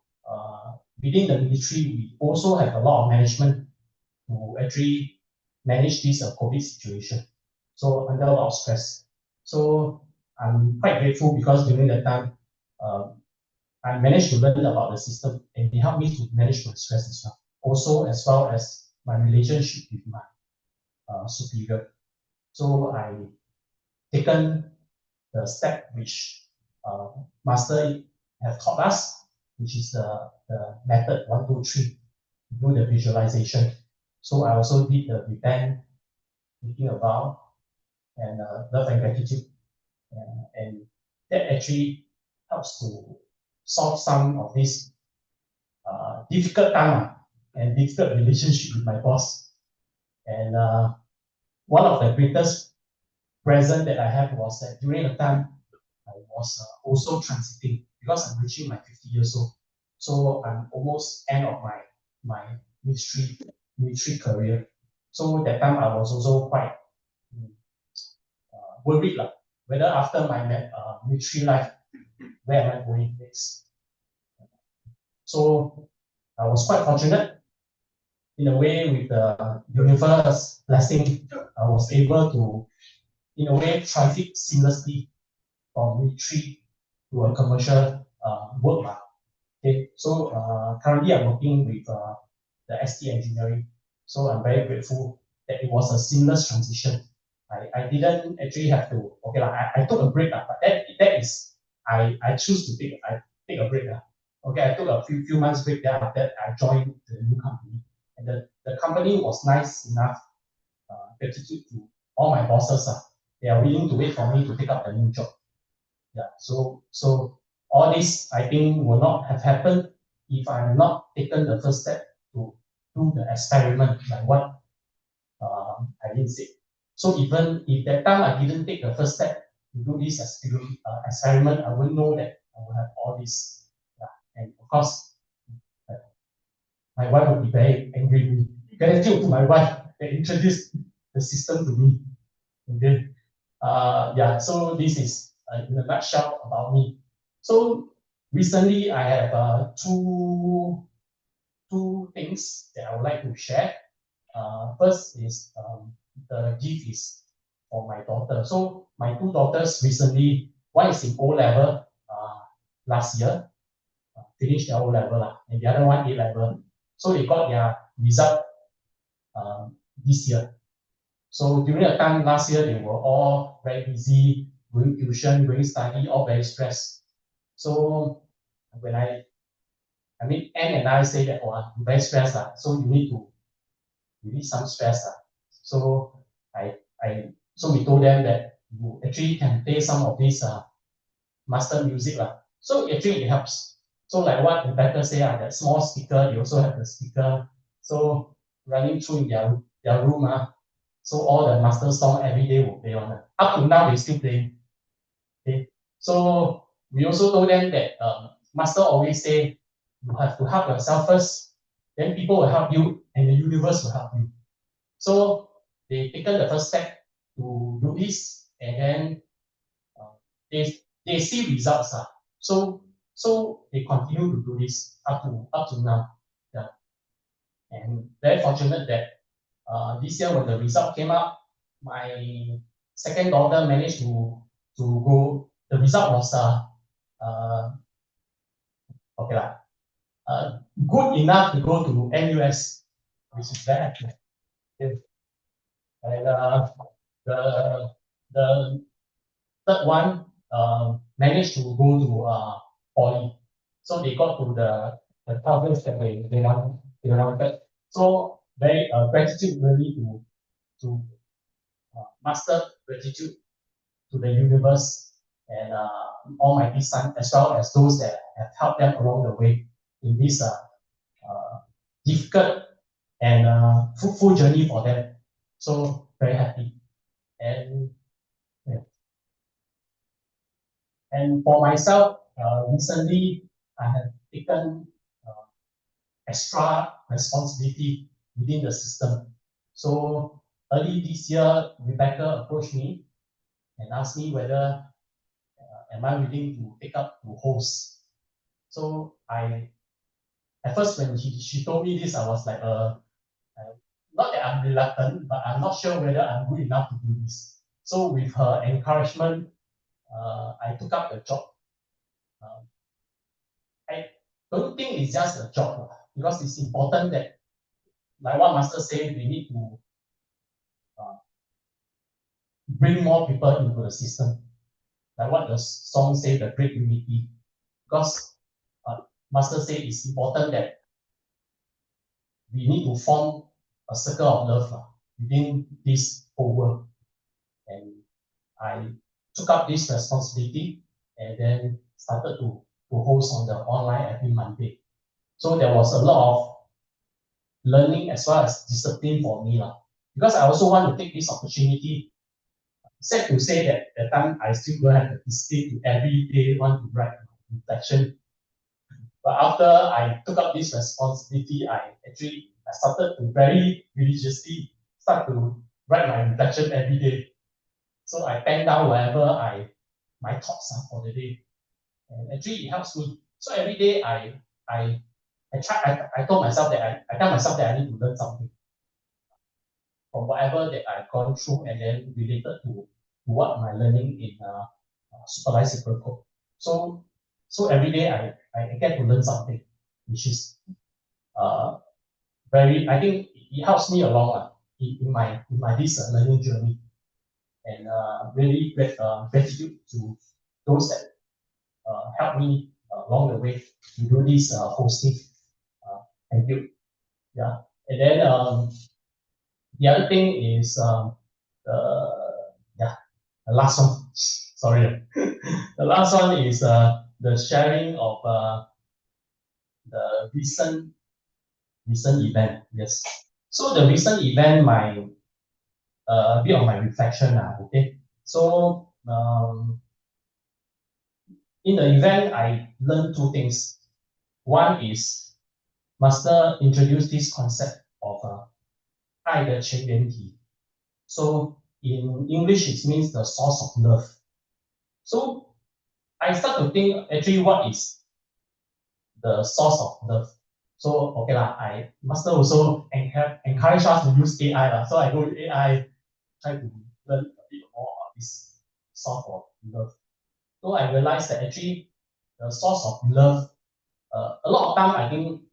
within the military, we also have a lot of management to actually manage this COVID situation. So under a lot of stress. So I'm quite grateful because during that time, I managed to learn about the system and it helped me to manage my stress as well. Also, as well as my relationship with my superior. So I taken the step which Master have taught us, which is the method 1, 2, 3, do the visualization. So I also did the repent, thinking about, and love and gratitude. And that actually helps to solve some of these difficult time and difficult relationship with my boss. And one of the greatest present that I have was that during the time I was also transiting because I'm reaching my 50 years old. So I'm almost end of my military career. So that time I was also quite worried whether after my military life, where am I going next? So I was quite fortunate in a way with the universe blessing. I was able to, in a way, transit seamlessly from military to a commercial work. Okay, so currently I'm working with the ST engineering. So I'm very grateful that it was a seamless transition. I didn't actually have to, okay, I took a break, but that is, I choose to take a break. Okay, I took a few months break, then after that I joined the new company. And the company was nice enough, gratitude to all my bosses. They are willing to wait for me to take up the new job. Yeah, so all this I think will not have happened if I had not taken the first step to do the experiment, like what I didn't say. So even if that time I didn't take the first step to do this experiment, I wouldn't know that I would have all this. Yeah. And of course, my wife would be very angry with me. Gratitude to my wife that introduced the system to me. Okay. Yeah, so this is in a nutshell about me. So recently I have two things that I would like to share. First is the gift is for my daughter. So my two daughters recently, one is in O level last year, finished their O level, and the other one A level. So they got their result this year. So during the time last year, they were all very busy, going tuition, going study, all very stressed. So when Anne and I say that, oh, you're very stressed, so you need to release some stress. So so we told them that you actually can play some of this master music. So actually it helps. So like what the better say, that small speaker, they also have the speaker. So running through in their room, so all the master song every day will play on. Up to now, they still playing. Okay. So we also told them that master always say you have to help yourself first, then people will help you, and the universe will help you. So they taken the first step to do this, and then they see results. So they continue to do this up to now. Yeah. And very fortunate that this year when the result came out, my second daughter managed to go. The result was okay good enough to go to NUS, which is very happy. Okay. And the third one managed to go to poly, so they got to the coverage that they wanted. So very gratitude really to master gratitude to the universe and Almighty Son, as well as those that have helped them along the way in this difficult and fruitful journey for them. So very happy. And yeah. And for myself, recently I have taken extra responsibility within the system. So early this year, Rebecca approached me and asked me whether am I willing to take up to host. So at first when she told me this, I was like, not that I'm reluctant, but I'm not sure whether I'm good enough to do this. So with her encouragement, I took up the job. I don't think it's just a job, because it's important that, like what Master said, we need to bring more people into the system. Like what the song say, the great unity. Because Master said it's important that we need to form a circle of love within this whole world. And I took up this responsibility and then started to host on the online every Monday. So there was a lot of learning as well as discipline for me. Because I also want to take this opportunity. Sad to say that at the time I still don't have the discipline to every day want to write reflection. But after I took up this responsibility, I started to very religiously start to write my reflection every day. So I pen down whatever my thoughts are for the day. And actually it helps me. So every day I told myself that I tell myself that I need to learn something from whatever that I've gone through and then related to what my learning in supervised super code. So every day I get to learn something, which is I think it helps me along in my this learning journey. And really gratitude to those that helped me along the way to do this hosting. Thank you. Yeah. And then the other thing is the last one. Sorry. The last one is the sharing of the recent event. Yes. So the recent event, a bit of my reflection. Okay. So in the event, I learned two things. One is Master introduced this concept of 爱的全源体. So in English, it means the source of love. So I start to think actually what is the source of love. So okay Master also encourage us to use AI So I go with AI, try to learn a bit more about this source of love. So I realized that actually the source of love, a lot of time I think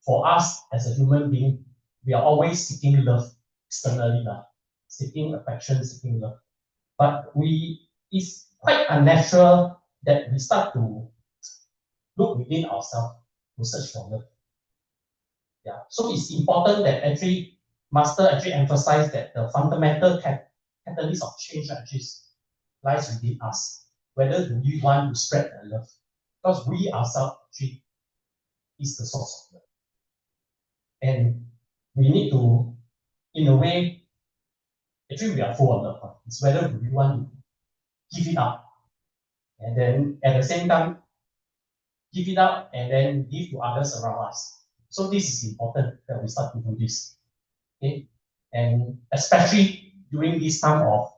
for us as a human being, we are always seeking love externally, seeking affection, seeking love. But it's quite unnatural that we start to look within ourselves to search for love. Yeah. So it's important that Master emphasize that the fundamental catalyst of change actually lies within us. Whether do we want to spread the love? Because we ourselves actually is the source of love. And we need to, in a way, we are full of love. It's whether we want to give it up. And then at the same time, give it up and then give to others around us. So this is important that we start to do this. Okay? And especially during this time of,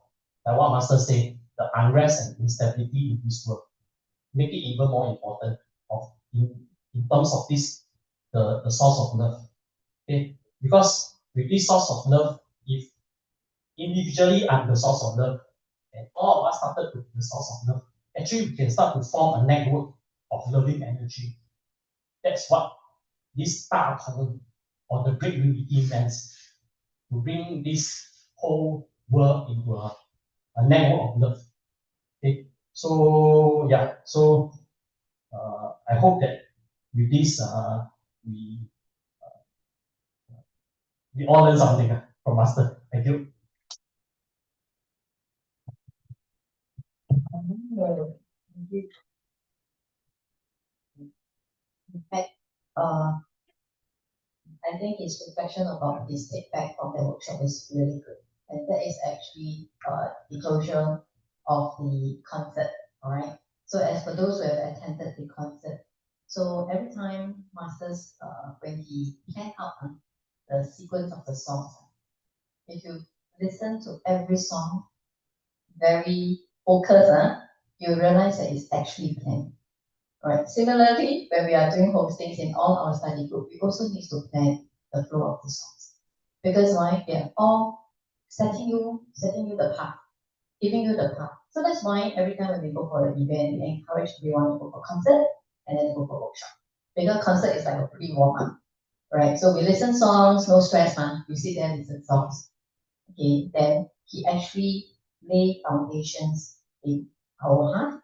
like what Master said, the unrest and instability in this world, make it even more important in terms of this, the source of love. Okay? Because with this source of love, if individually I'm the source of love, and all of us started with the source of love, actually we can start to form a network of loving energy. That's what this Star Common or the Great Unity meant, to bring this whole world into a network of love. Okay, so yeah, so I hope that with this we all learn something from Master. Thank you. In fact, I think his reflection about his take back from the workshop is really good. And that is actually the closure of the concert, all right? So as for those who have attended the concert, so every time Masters, when he planned out the sequence of the songs, if you listen to every song very focused, you realize that it's actually planned. Right. Similarly, when we are doing hostings in all our study group, we also need to plan the flow of the songs. Because why? They are all setting you the path, giving you the path. So that's why every time when we go for an event, we encourage everyone to go for concert and then go for workshop. Because concert is like a pre-warm up. Right. So we listen songs, no stress, man. You sit there and listen songs. Okay, then he actually laid foundations in our heart,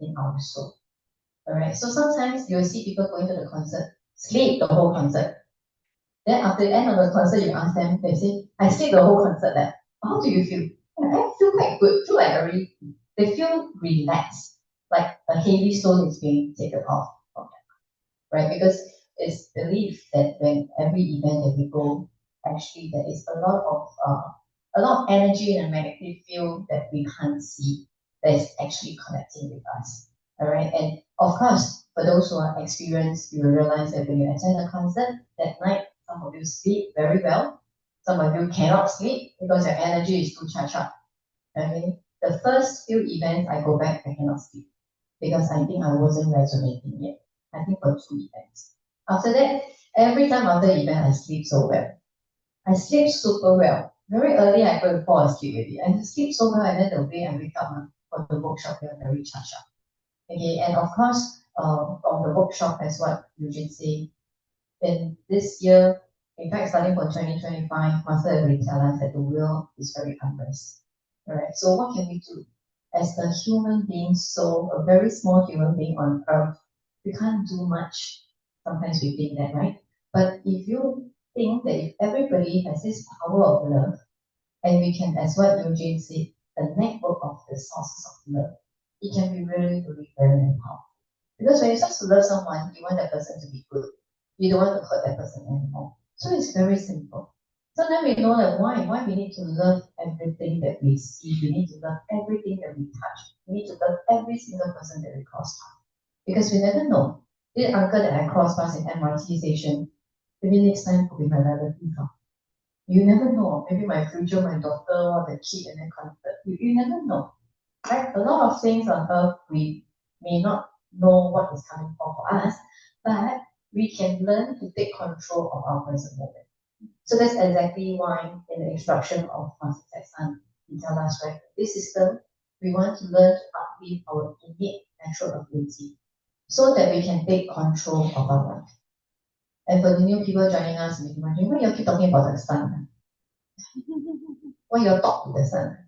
in our soul. Alright, so sometimes you'll see people going to the concert, sleep the whole concert. Then after the end of the concert, you ask them, they say, I sleep the whole concert there. How do you feel? I feel quite good, feel like they feel relaxed, like a heavy stone is being taken off from them. Right? Because it's believed that when every event that we go, actually there is a lot of energy and a magnetic field that we can't see that is actually connecting with us. All right, and of course, for those who are experienced, you will realize that when you attend a concert that night, some of you sleep very well, some of you cannot sleep because your energy is too charged up. Okay, the first few events I go back, I cannot sleep because I think I wasn't resonating yet. I think for 2 events. After that, every time after the event, I sleep so well. I sleep super well. Very early, I go to fall asleep already. I sleep so well, and then the way I wake up for the workshop, they are very charged up. Okay, and of course, from the workshop, as what Eugene said, in this year, in fact, starting from 2025, Master already tell us that the world is very unrest. Alright, so what can we do? As a human being, so a very small human being on earth, we can't do much. Sometimes we think that, right? But if you think that if everybody has this power of love, and we can, as what Eugene said, the network of the sources of love, it can be really, really very powerful. Because when you start to love someone, you want that person to be good. You don't want to hurt that person anymore. So it's very simple. So then we know that why we need to love everything that we see. We need to love everything that we touch. We need to love every single person that we cross past. Because we never know. This uncle that I cross past in MRT station, maybe next time could be my relative. You never know. Maybe my future, my daughter, or the kid, and then connected. You never know. Right? A lot of things on earth we may not know what is coming for us, but we can learn to take control of our present moment. So that's exactly why in the instruction of Master Jackson, he tells us, right, this system, we want to learn to uplift our innate natural ability so that we can take control of our life. And for the new people joining us, you can imagine, why you keep talking about the sun? Why you talk to the sun?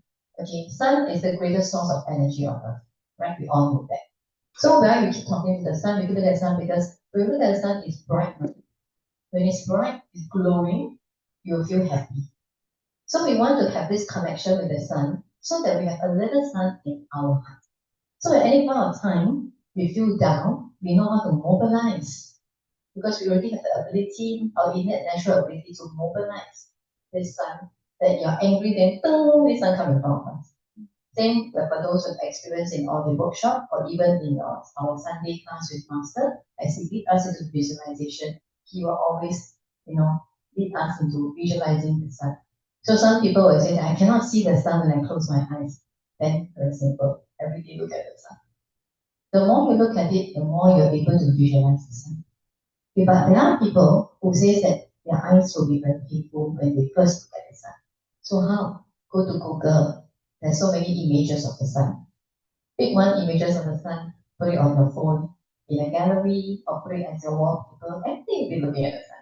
Okay, sun is the greatest source of energy on earth, right? We all know that. So why we keep talking to the sun? We look at the sun because when we look at the sun, it's bright. When it's bright, it's glowing, you'll feel happy. So we want to have this connection with the sun so that we have a little sun in our heart. So at any point of time, we feel down, we know how to mobilize because we already have the ability, our innate natural ability to mobilize this sun. That you're angry, then boom, this sun comes in front of us. Same for those with experience in all the workshop or even in our Sunday class with Master, as he lead us into visualization, he will always, lead us into visualizing the sun. So some people will say that I cannot see the sun when I close my eyes. Then very simple. Every day look at the sun. The more you look at it, the more you're able to visualize the sun. Okay, but there are people who say that their eyes will be very painful when they first look at the sun. So how? Go to Google. There's so many images of the sun. Pick one images of the sun, put it on your phone, in a gallery, or put it as your wallpaper, and then you'll be looking at the sun.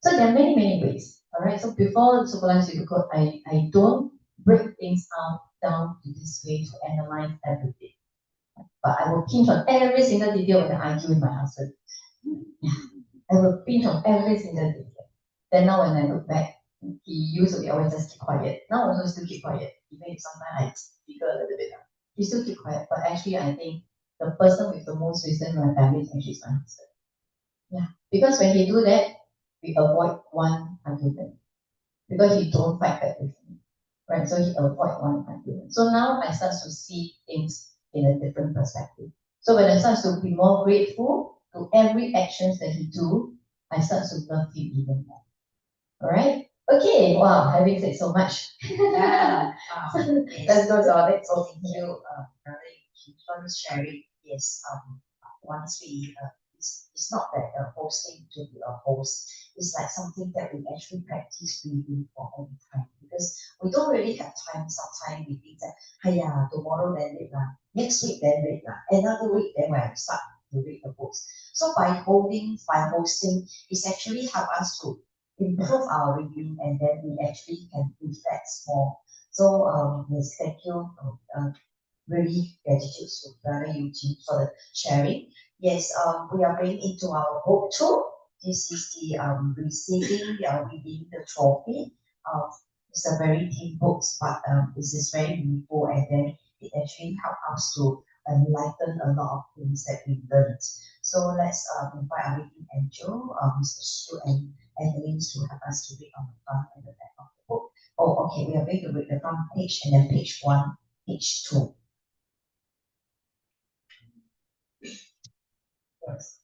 So there are many, many ways. Alright, so before supervised you go, I don't break things down to this way to analyze everything. But I will pinch on every single detail when I argue with my husband. Yeah. I will pinch on every single detail. Then now when I look back, he used to be always just keep quiet. Now also still keep quiet. Even if sometimes I speak a little bit, he still keep quiet. But actually I think the person with the most wisdom in my family is actually my husband. Yeah. Because when he do that, we avoid one argument. Because he don't fight back with me. Right? So he avoid one argument. So now I start to see things in a different perspective. So when I start to be more grateful to every actions that he do, I start to love him even more. Alright? Okay, wow, having said so much. Yeah. Let's go to our next So one. thank you, Brother Eugene, for sharing. Yes, once we, it's not that hosting to be a host. It's like something that we actually practice reading for all the time because we don't really have time. Sometimes we think that, yeah, tomorrow then read lah, next week then read lah, another week then when I start to read the books. So by hosting, it's actually help us to improve our reading and then we actually can reflect more. So yes, thank you. Really gratitude to Brother Eugene for the sharing. Yes, we are going into our book two. This is the receiving, reading the trophy. It's a very thin book, but this is very meaningful and then it actually helps us to enlightened a lot of things that we learned. So let's invite our reading angel, Mr. Stu and Angeline, to help us to read on the front and the back of the book. Oh, okay, we are going to read the front page and then page 1, page 2. Yes.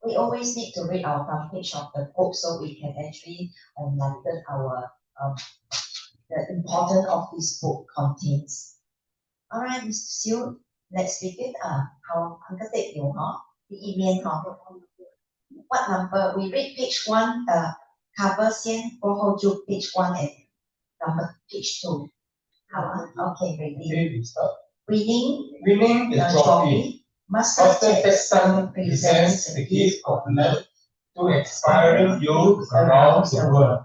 We always need to read our front page of the book so we can actually enlighten our the importance of this book contains. All right, Mr. Siu, let's begin. How Uncle Ted you the email what number? We read page 1, cover 先，过后就 page 1 and number page 2. Okay, reading. Okay, we start. Winning the trophy. Master Jackson presents the gift of love to aspiring youth around the world.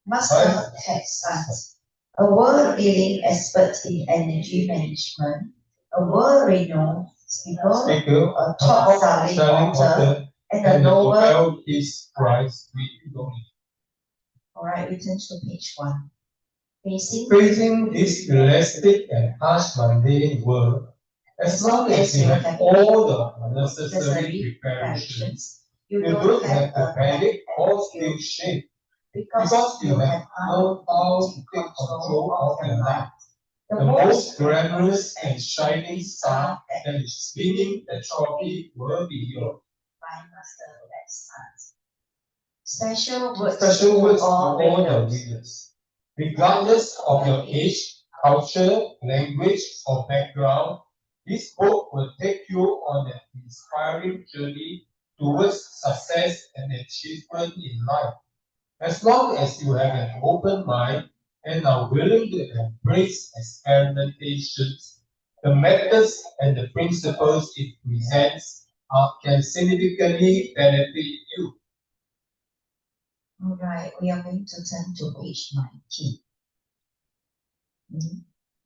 Master Jackson, a world-leading expert in energy management, a world-renowned speaker, a top-selling author, and a Nobel Peace Prize winner. All right, we turn to page 1. Facing this realistic and harsh mundane world, as long as you have all the necessary preparations, you don't have to panic or feel shame, because you have known how to take control of your life. The most glamorous and shining star that is winning the trophy will be yours. Special words To all the readers. Regardless of your age, culture, language, or background, this book will take you on an inspiring journey towards success and achievement in life. As long as you have an open mind and are willing to embrace experimentations, the methods and the principles it presents can significantly benefit you. All right, we are going to turn to page 19.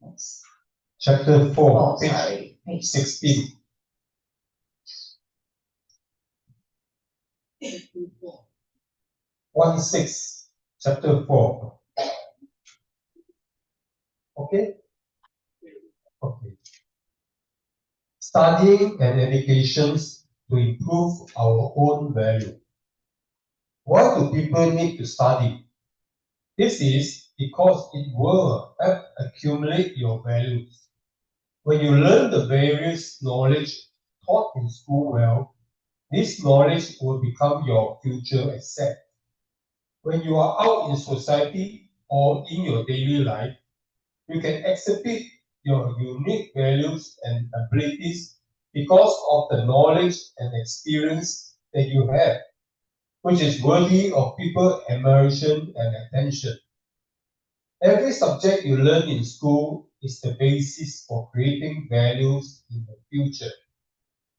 Yes. Chapter 4, page 16. One six, chapter 4. Okay? Okay. Studying and educations to improve our own value. Why do people need to study? This is because it will help accumulate your values. When you learn the various knowledge taught in school well, this knowledge will become your future asset. When you are out in society or in your daily life, you can exhibit your unique values and abilities because of the knowledge and experience that you have, which is worthy of people's admiration and attention. Every subject you learn in school is the basis for creating values in the future.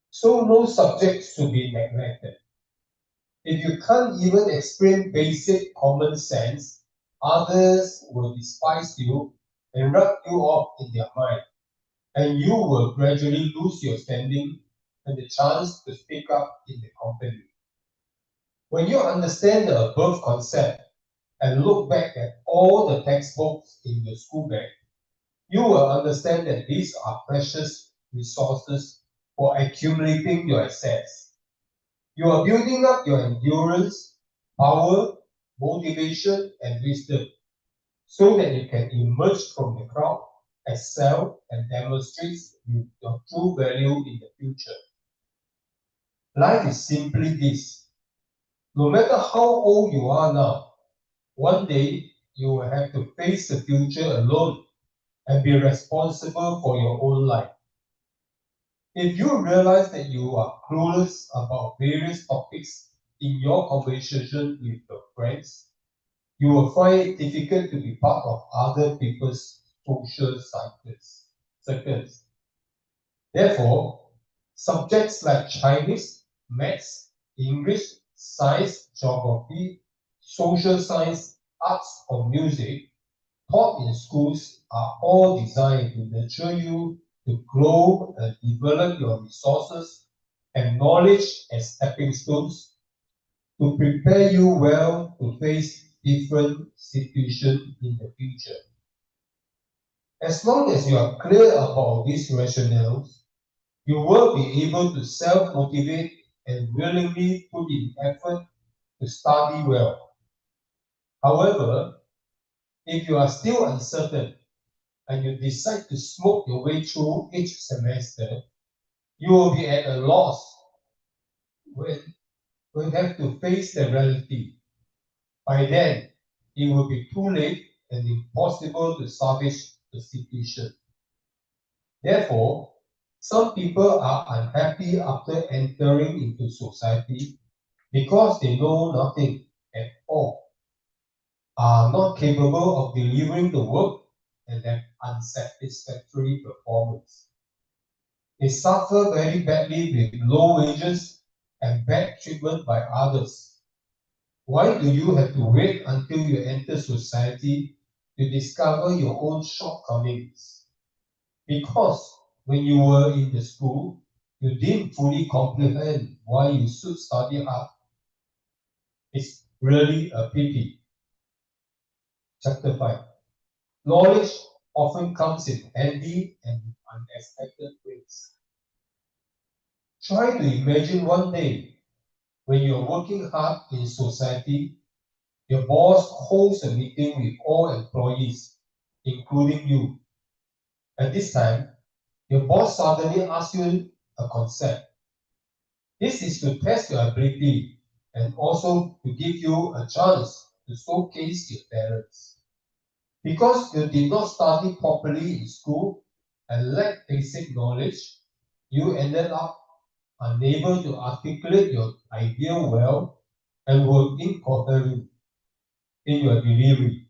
So no subject should be neglected. If you can't even explain basic common sense, others will despise you and rub you off in their mind, and you will gradually lose your standing and the chance to speak up in the company. When you understand the above concept and look back at all the textbooks in your school bag, you will understand that these are precious resources for accumulating your assets. You are building up your endurance, power, motivation, and wisdom so that you can emerge from the crowd, excel, and demonstrate your true value in the future. Life is simply this. No matter how old you are now, one day you will have to face the future alone and be responsible for your own life. If you realize that you are clueless about various topics in your conversation with your friends, you will find it difficult to be part of other people's social circles. Therefore, subjects like Chinese, maths, English, science, geography, social science, arts, or music taught in schools are all designed to nurture you to grow and develop your resources and knowledge as stepping stones to prepare you well to face different situations in the future. As long as you are clear about these rationales, You will be able to self-motivate and willingly put in effort to study well. However, if you are still uncertain and you decide to smoke your way through each semester, you will be at a loss when have to face the reality. By then, it will be too late and impossible to salvage the situation. Therefore, some people are unhappy after entering into society because they know nothing at all, are not capable of delivering the work, and have unsatisfactory performance. They suffer very badly with low wages and bad treatment by others. Why do you have to wait until you enter society to discover your own shortcomings? Because when you were in the school, you didn't fully comprehend why you should study hard. It's really a pity. Chapter 5. Knowledge often comes in handy and unexpected ways. Try to imagine one day when you're working hard in society, your boss holds a meeting with all employees, including you. At this time, your boss suddenly asks you a concept. This is to test your ability and also to give you a chance to showcase your talents. Because you did not study properly in school and lacked basic knowledge, you ended up unable to articulate your idea well and were incoherent in your delivery.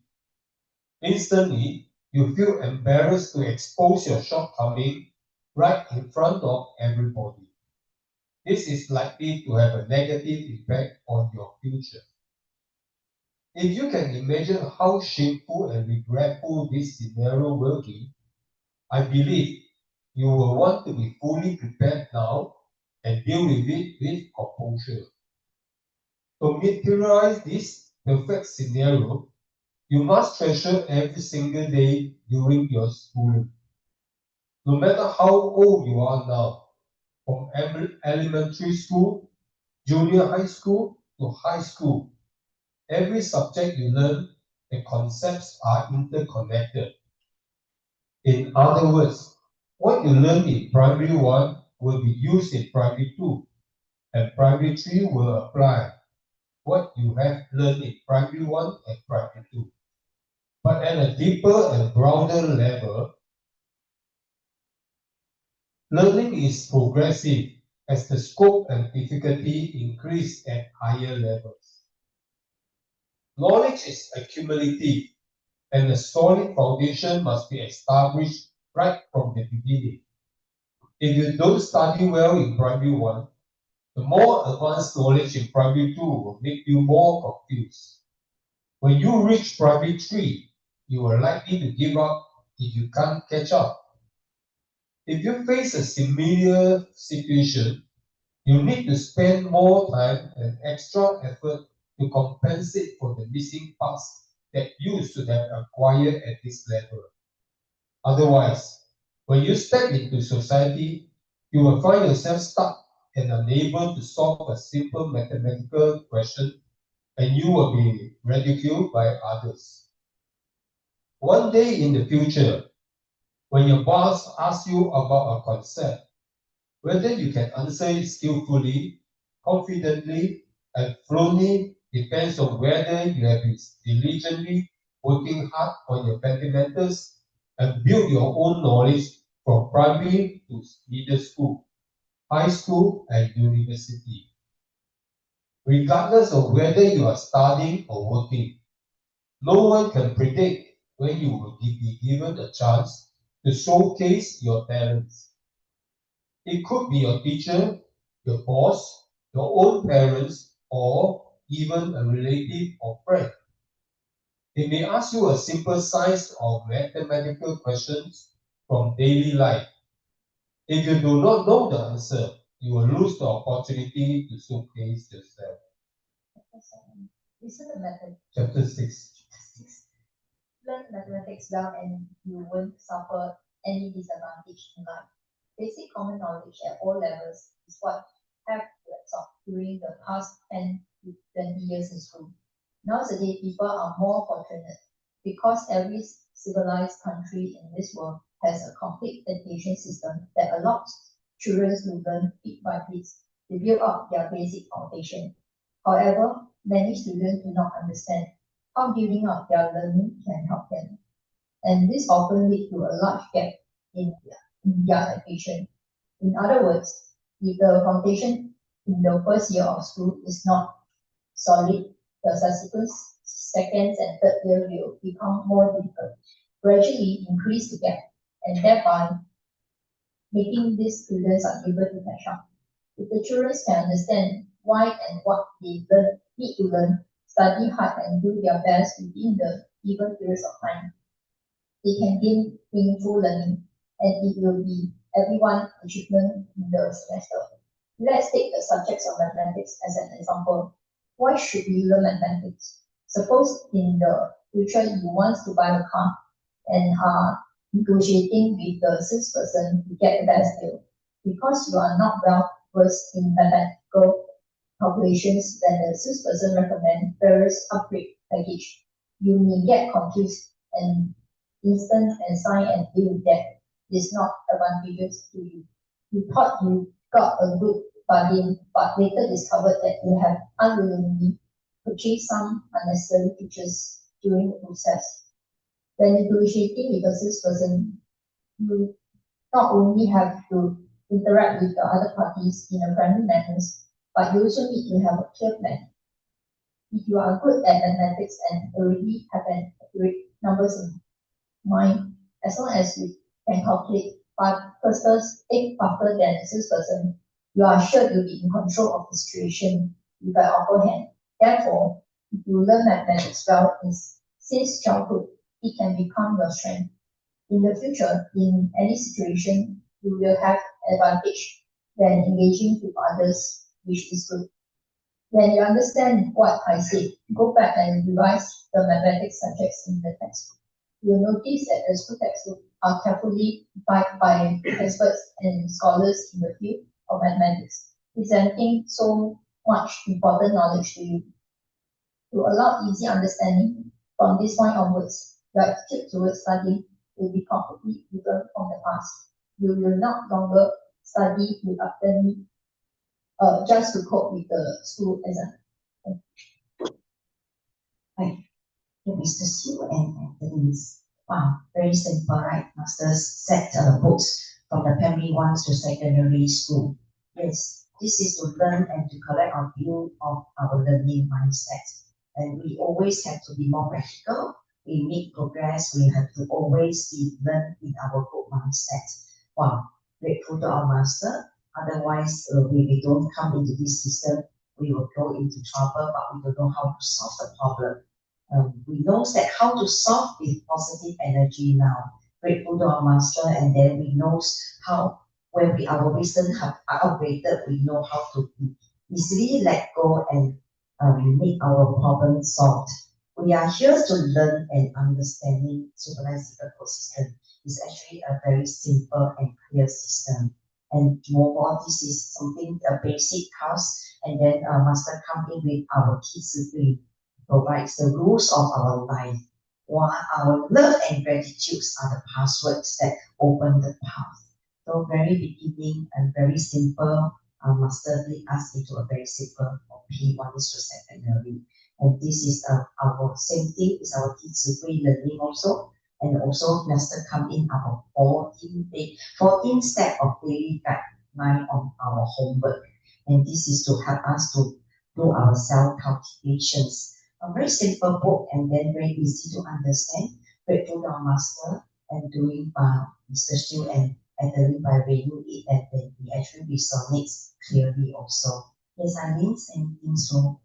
Instantly, you feel embarrassed to expose your shortcoming right in front of everybody. This is likely to have a negative effect on your future. If you can imagine how shameful and regretful this scenario will be, I believe you will want to be fully prepared now and deal with it with composure. To materialize this perfect scenario, you must treasure every single day during your schooling. No matter how old you are now, from elementary school, junior high school to high school, every subject you learn, the concepts are interconnected. In other words, what you learn in primary 1 will be used in primary 2, and primary 3 will apply what you have learned in primary 1 and primary 2. But at a deeper and broader level, learning is progressive as the scope and difficulty increase at higher levels. Knowledge is accumulative, and a solid foundation must be established right from the beginning. If you don't study well in primary 1, the more advanced knowledge in primary 2 will make you more confused. When you reach primary 3, you are likely to give up if you can't catch up. If you face a similar situation, you need to spend more time and extra effort to compensate for the missing parts that you should have acquired at this level. Otherwise, when you step into society, you will find yourself stuck and unable to solve a simple mathematical question, and you will be ridiculed by others. One day in the future, when your boss asks you about a concept, whether you can answer it skillfully, confidently, and fluently depends on whether you have been diligently working hard on your fundamentals and build your own knowledge from primary to middle school, high school, and university. Regardless of whether you are studying or working, no one can predict when you will be given a chance to showcase your talents. It could be your teacher, your boss, your own parents, or even a relative or friend. They may ask you a simple science or mathematical questions from daily life. If you do not know the answer, you will lose the opportunity to showcase yourself. Listen to method. Chapter 6. Learn mathematics well and you won't suffer any disadvantage in life. basic common knowledge at all levels is what have to absorb during the past 10 to 20 years in school. Nowadays, people are more fortunate because every civilized country in this world has a complete education system that allows children to learn bit by bit to build up their basic foundation. However, many students do not understand how building up their learning can help them. And this often leads to a large gap in their education. In other words, if the foundation in the first year of school is not solid, the subsequent second and third year will become more difficult, gradually increase the gap, and thereby making these students unable to catch up. If the children can understand why and what they need to learn, study hard and do their best within the given periods of time, they can gain meaningful learning, and it will be everyone's achievement in the semester. Let's take the subjects of mathematics as an example. Why should we learn mathematics? Suppose in the future you want to buy a car and are negotiating with the salesperson to get the best deal. Because you are not well versed in mathematical calculations, then the salesperson recommends various upgrade package. You may get confused and instant and sign and deal with that is not advantageous to you. You thought you got a good bargain, but later discovered that you have unwillingly purchased some unnecessary features during the process. When negotiating with a salesperson, you not only have to interact with the other parties in a friendly manner, but you also need to have a clear plan. If you are good at mathematics and already have an accurate numbers in mind, as long as you can calculate faster than the salesperson, you are sure you'll be in control of the situation with an upper hand. Therefore, if you learn mathematics well since childhood, it can become your strength. In the future, in any situation, you will have advantage when engaging with others, which is good. When you understand what I said, go back and revise the mathematics subjects in the textbook. You'll notice that the school textbooks are carefully typed by experts and scholars in the field of mathematics, presenting so much important knowledge to you. To allow easy understanding from this point onwards, your attitude towards studying will be completely different from the past. You will not longer study reluctantly just to cope with the school exam. Right. Mr. Siu and Denise. Wow, very simple, right? Masters set books from the primary ones to secondary school. Yes, this is to learn and to correct our view of our learning mindset. And we always have to be more practical. We make progress. We have to always be learn in our good mindset. Wow, grateful to our master. Otherwise, we don't come into this system, we will go into trouble, but we don't know how to solve the problem. We know that how to solve with positive energy now. Grateful to our master, and then we know how when our wisdom are upgraded, we know how to easily let go and make our problem solved. We are here to learn and understanding supervised cyclical system. It's actually a very simple and clear system. And moreover, this is something a basic house, and then master come in with our key discipline, provides the rules of our life. While our love and gratitude are the passwords that open the path. So very beginning and very simple, master lead us into a very simple P1 is to secondary. And this is our same thing is our key discipline learning also. And also master come in our 14 step of daily guideline on our homework. And this is to help us to do our self-cultivations. A very simple book and then very easy to understand. Grateful to our master and doing by Mr. Stu and Adeline by reading it, and then we actually resonates clearly also. Yes, Eileen, anything so?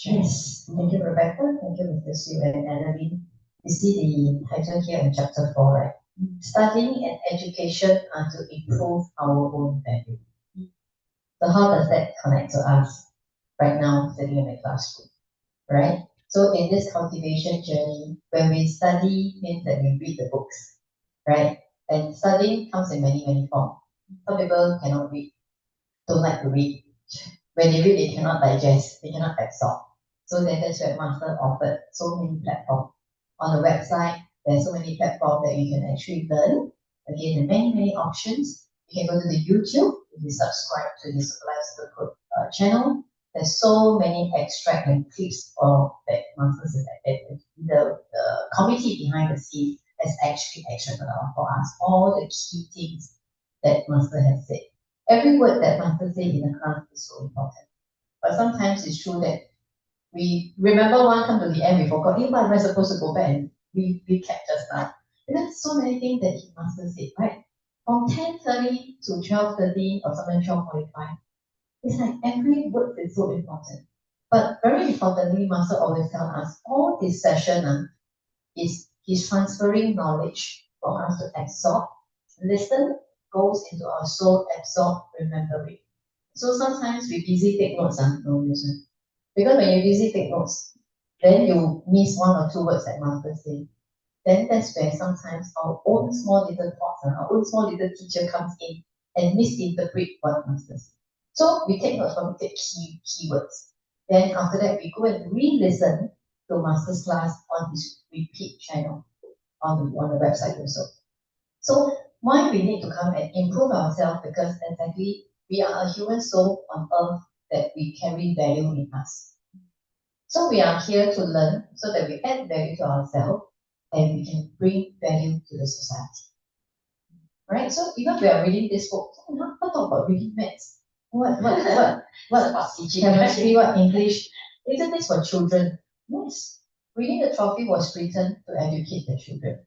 Yes, thank you, Rebecca. Thank you, Mr. Stu and Adeline. You see the title here in chapter 4, right? Studying and education are to improve our own value. So how does that connect to us right now sitting in the classroom, right? So in this cultivation journey, when we study means that we read the books, right? And studying comes in many, many forms. Some people cannot read, don't like to read. When they read, they cannot digest, they cannot absorb. So then that's where Master offered so many platforms. On the website, there's so many platforms that you can actually learn. Again, there are many, many options. You can go to the YouTube, if you subscribe to the SLSC channel. There's so many extract and clips of that Masters has added. The committee behind the scenes has actually extracted out for us all the key things that Master has said. Every word that Master said in the class is so important. But sometimes it's true that we remember one, come to the end, we forgot, hey, what am I supposed to go back and recap just now? And there's so many things that he Master said, right? From 10:30 to 12:30 or sometimes 12:45. It's like every word is so important. But very importantly, Master always tells us all this session is he's transferring knowledge for us to absorb, listen, goes into our soul, absorb, remember it. So sometimes we busy take notes and no listen. Because when you busy take notes, then you miss one or two words that Master say. Then that's where sometimes our own small little thoughts and our own small little teacher comes in and misinterpret what Master says. So we take notes from the keywords. Then after that, we go and re-listen to Master's class on his repeat channel on the website also. So why we need to come and improve ourselves? Because exactly we are a human soul on earth that we carry value in us. So we are here to learn so that we add value to ourselves and we can bring value to the society. Right? So even we are reading this book, not talk about reading maths. What chemistry, what English? Isn't this for children? Yes. Reading the trophy was written to educate the children.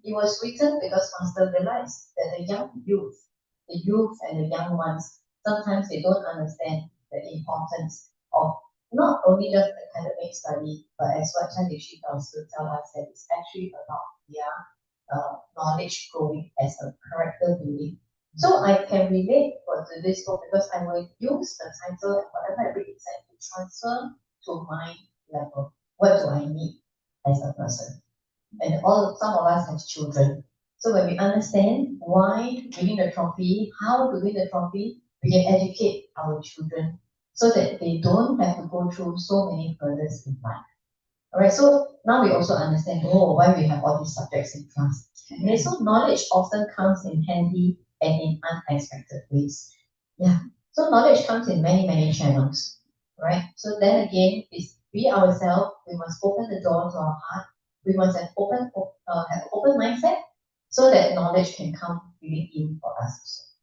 It was written because Master realized that the youth and the young ones, sometimes they don't understand the importance of not only just academic study, but as what Chan Dixit also tell us that it's actually about their knowledge growing as a character building. So I can relate to this book because I will use the title and whatever I read inside to transfer to my level. What do I need as a person? And some of us have children. So when we understand why winning the trophy, how to win the trophy, we can educate our children so that they don't have to go through so many hurdles in life. Alright, so now we also understand why we have all these subjects in class. Okay, so knowledge often comes in handy and in unexpected ways. Yeah. So knowledge comes in many, many channels. Right? So then again, it's we ourselves, we must open the door to our heart. We must have open mindset so that knowledge can come really in for us.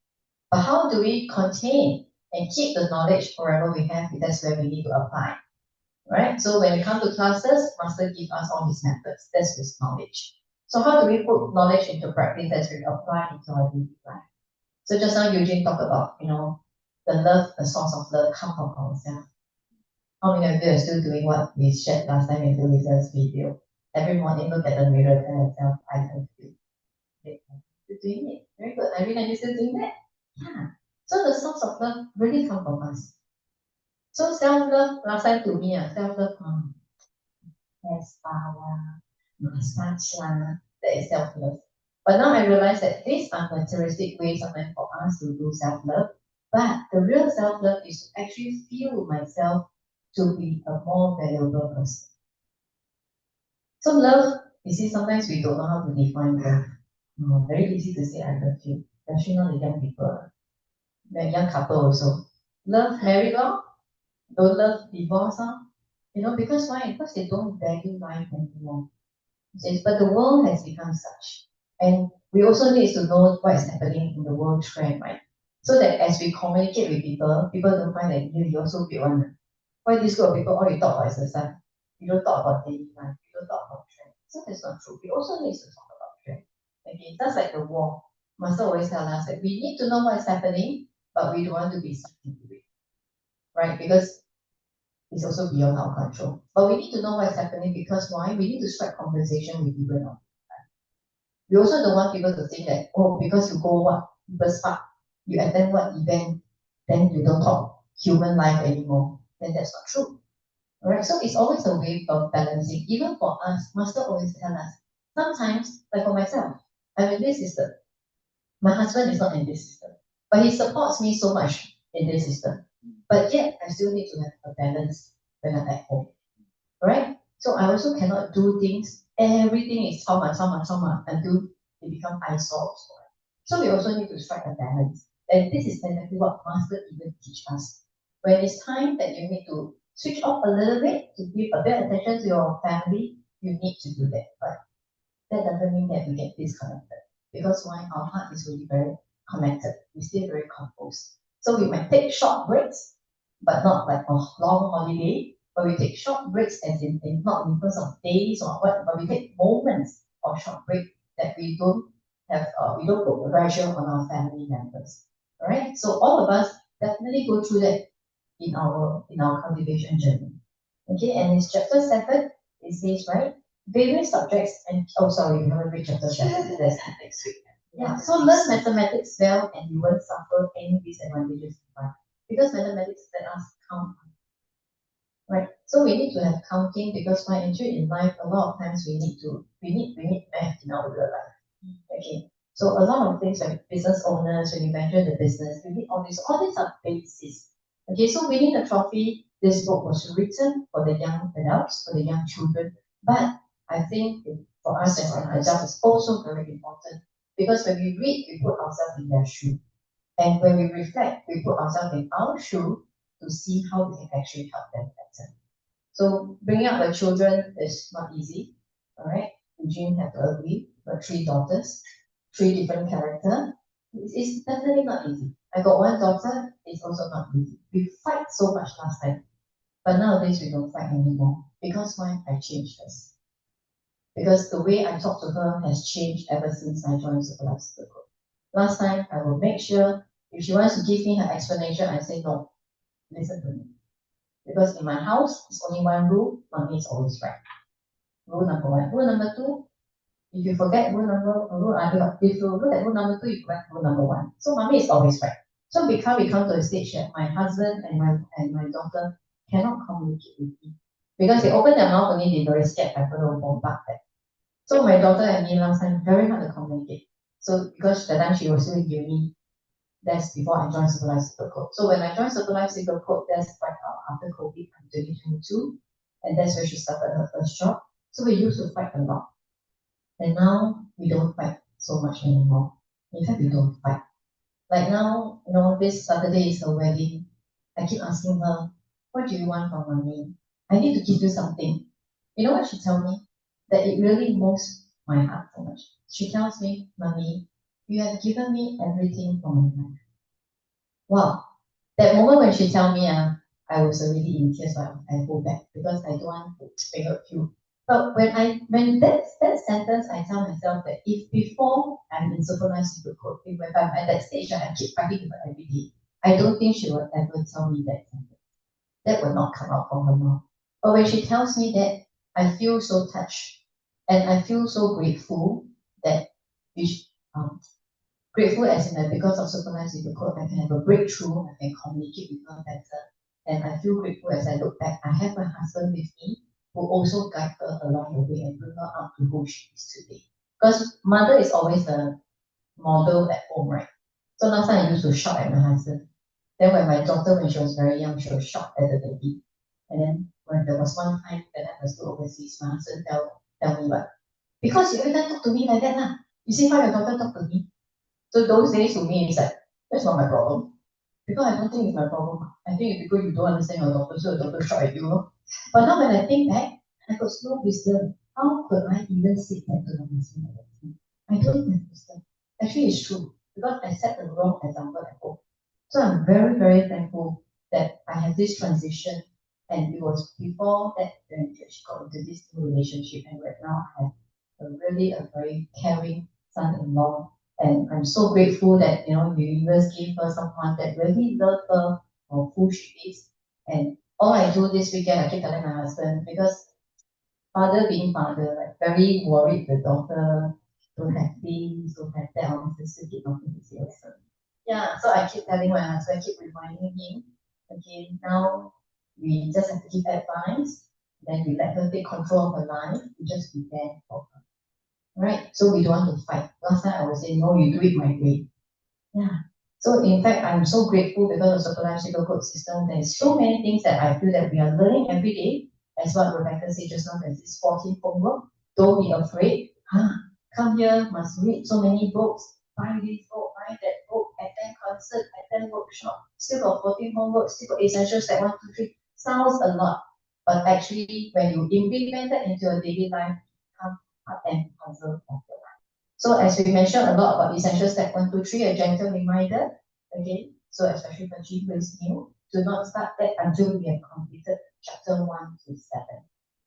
But how do we contain and keep the knowledge forever we have? That's where we need to apply. Right? So when we come to classes, Master gives us all his methods. That's his knowledge. So how do we put knowledge into practice as we apply into our daily life? So just now Eugene talked about, the love, the source of love come from ourselves. How many of you are still doing what we shared last time in the Lisa's video? Every morning look at the mirror and tell yourself, I love you. You're doing it. Very good. Irene, are you still doing that? Yeah. So the source of love really come from us. So self-love, last time to me, self-love, has power, massage, that is self-love. But now I realize that these are materialistic ways sometimes for us to do self-love. But the real self-love is to actually feel myself to be a more valuable person. So love, you see, sometimes we don't know how to define love. Very easy to say I love you, especially not the young people. The young couple also. Love married law, don't love divorce. Because why? Because they don't value life anymore. But the world has become such. And we also need to know what is happening in the world trend, right? So that as we communicate with people, people don't find that you also be one. Why this group of people, all you talk about is the sun. You don't talk about daily life. You don't talk about trend. So that's not true. We also need to talk about trend. Okay, that's like the war. Master always tell us that we need to know what is happening, but we don't want to be sucked into it. Right? Because it's also beyond our control. But we need to know what is happening because why? We need to strike conversation with people now. We also don't want people to think that, because you go what people's park, you attend what event, then you don't talk human life anymore. Then that's not true. Alright, so it's always a way of balancing. Even for us, Master always tell us, sometimes, like for myself, I'm in this system. My husband is not in this system, but he supports me so much in this system. But yet, I still need to have a balance when I'm at home, right? So I also cannot do things, everything is trauma until it become eyesores. So we also need to strike a balance. And this is exactly what Master even teach us. When it's time that you need to switch off a little bit to give a bit of attention to your family, you need to do that. But that doesn't mean that we get disconnected. Because why? Our heart is really very connected. We're still very composed. So we might take short breaks, but not like a long holiday. But we take short breaks as in not in terms of days or what, but we take moments of short break that we don't put pressure on our family members. All right. So all of us definitely go through that in our cultivation journey. Okay, and in chapter 7, it says, right, various subjects and we haven't read chapter 7. That's next week. Yeah, so learn mathematics well and you won't suffer any disadvantages in life. Because mathematics let us count. Right. So we need to have counting because my entry in life, a lot of times we need math in our real life. Okay. So a lot of things like business owners, when you venture the business, you need all these are bases. Okay, so winning the trophy, this book was written for the young adults, for the young children, but I think for us as an adult, it's also very important because when we read, we put ourselves in their shoe. And when we reflect, we put ourselves in our shoe to see how we can actually help them better. So bringing up the children is not easy, all right? Eugene have to agree, but 3 daughters, 3 different characters. It's definitely not easy. I got 1 daughter, it's also not easy. We fight so much last time, but nowadays we don't fight anymore. Because why? I changed this. Because the way I talk to her has changed ever since I joined Supervised Group. Last time, I will make sure if she wants to give me her explanation, I say no, listen to me. Because in my house, it's only 1 rule, mommy is always right. Rule number 1. Rule number 2, if you forget if you look at rule number 2, you forget rule number 1. So mommy is always right. So we come to a stage that my husband and my daughter cannot communicate with me. Because they open their mouth only, they're very scared I'm going to bombard them. So my daughter and me last time, very hard to communicate. So because the time she was still in uni, that's before I joined Supervised Super Code. So when I joined Supervised Super Code, that's right after COVID in 2022. And that's where she started her first job. So we used to fight a lot. And now we don't fight so much anymore. In fact, we don't fight. Like now, this Saturday is her wedding. I keep asking her, what do you want from mommy? I need to give you something. You know what she tells me? That it really moves my heart so much. She tells me, mommy, you have given me everything for my life. Wow. That moment when she tell me, I was already in tears, so I hold back because I don't want to make her feel. But when that sentence, I tell myself that if before I'm in supervised super code, if I'm at that stage I keep fighting with her every day, I don't think she would ever tell me that sentence. That would not come out from her mouth. But when she tells me that, I feel so touched. And I feel so grateful that grateful as in that because of supervised super code, I can have a breakthrough, I can communicate with her better. And I feel grateful as I look back. I have my husband with me who also guide her along the way and bring her up to who she is today. Because mother is always the model at home, right? So last time I used to shout at my husband. Then when my daughter, when she was very young, she was shocked at the baby. And then when there was one time that I was still overseas, my husband tell me what? Because you every time talk to me like that lah. You see how your daughter talk to me? So those days to me, it's like, that's not my problem. Because I don't think it's my problem. I think it's because you don't understand your daughter, so your daughter shout at you. But now when I think back, I got no wisdom. How could I even sit back to my husband like that? I don't have wisdom. Actually, it's true. Because I set the wrong example at home. So I'm very, very thankful that I have this transition. And it was before that when she got into this new relationship. And right now I have a very caring son-in-law. And I'm so grateful that, the universe gave her someone that really loved her for who she is. And all I do this weekend, I keep telling my husband, because father being father, like very worried the daughter don't have this, don't have that, or sister did nothing to say. Yeah, so I keep telling my husband, keep reminding him, okay, now we just have to give advice, then we let her take control of her life, we just be there for her. Right? So we don't want to fight. last time I would say, no, you do it my way. Yeah. So in fact, I'm so grateful because of the psychological code system. There's so many things that I feel that we are learning every day. As what Rebecca said just now, there's this 14 homework. Don't be afraid. Come here, must read so many books, find this book, find that book, attend concert, attend workshop. Still got 14 homework, still got essential step 1, 2, 3. Sounds a lot. But actually, when you implement it into your daily life, come part and parcel of your life. So as we mentioned a lot about essential step 1, 2, 3, a gentle reminder. Okay, so especially for G who is new, do not start that until we have completed chapter 1 to 7.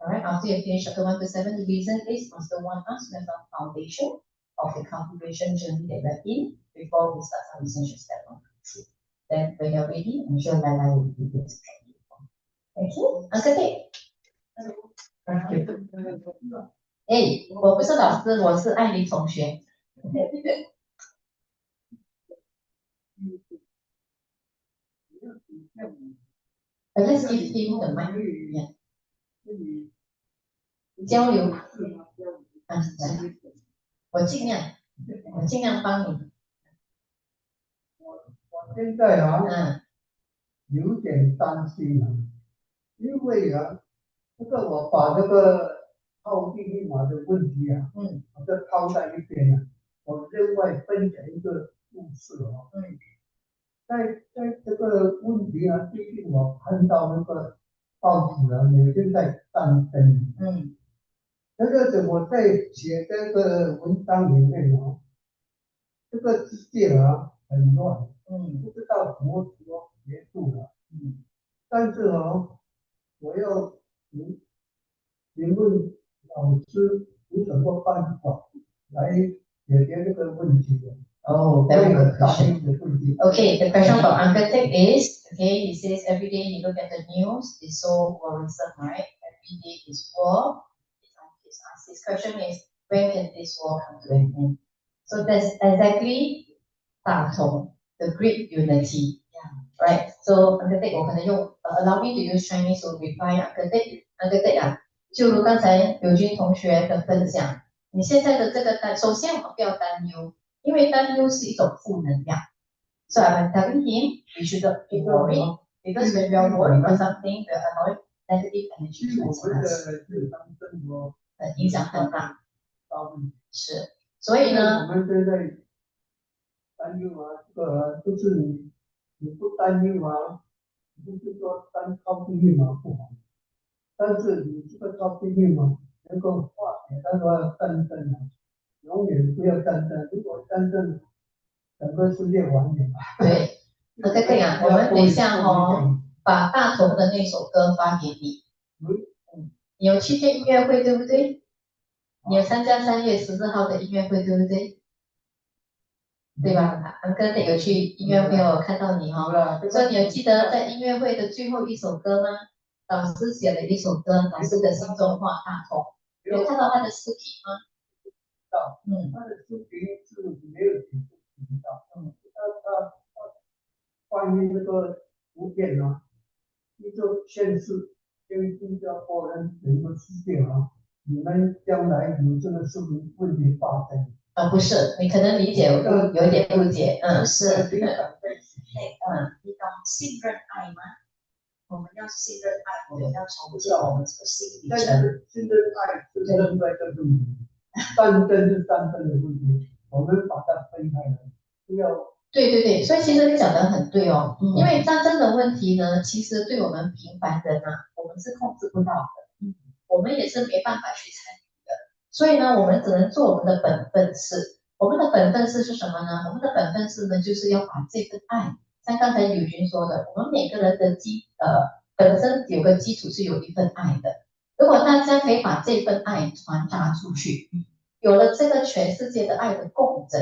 Alright, after you finish chapter 1 to 7, the reason is Master wants us to have some foundation of the cultivation journey that we're in before we start some essential step 1 to 3. Then when you're ready, I'm sure Lala will be able to train you. Thank you. Uncle Dick. Thank you. 哎，我不是老师，我是艾琳同学。Let's give him the mic. Yeah. 交流。来，我尽量帮你。我现在有点担心因为这个我把这个套地密码的问题我就抛在一边我另外分享一个故事在这个问题最近我看到那个报纸每天在战争这个我在写这个文章里面这个世界很乱不知道什么时候结束了但是我要询问老师有什么办法来解决这个问题Oh, very good question. 的问题 Okay, the question for Uncle Tek is, okay, he says every day he look at the news, it's so worrisome, right? Every day is war. His question is, when can this war come to an end? So that's exactly 大同 the great unity. Right, so Uncle Tek 我可能用allow me to use Chinese to reply Uncle Tek 就如刚才刘军同学的分享，你现在的这个首先我们不要担忧，因为担忧是一种负能量。So I'm telling him we should not be worried because when we are worried for something, we are allowing negative energy to us. 影响很大。是，所以呢，我们现在担忧这个就是你不担忧不是说单靠地密码不好，但是你这个靠地密码能够化解那个战争永远不要战争，如果战争整个世界完了。对，那个这样，我们等一下把大同的那首歌发给你。你有去听音乐会对不对？你有参加3月14号的音乐会对不对？对吧？Uncle Tek有去音乐会我看到你所以你有记得在音乐会的最后一首歌吗？导师写了一首歌，导师的心中话大同，有看到他的视频吗？他的视频是没有解释到，他关于这个图片就显示跟新加坡人整个世界你们将来有这个是不是问题发生？不是，你可能理解有点误解，是。你懂信任爱吗？我们要信任爱，我们要重建我们这个心理层。信任爱是另外一个问题，战争是战争的问题，我们把它分开来，不要。对，所以其实你讲得很对因为战争的问题呢，其实对我们平凡人我们是控制不到的，我们也是没办法去参与的，所以呢，我们只能做我们的本分事。我们的本分事是什么呢？我们的本分事呢，就是要把这份爱，像刚才友军说的，我们每个人的本身有个基础是有一份爱的。如果大家可以把这份爱传达出去，有了这个全世界的爱的共振，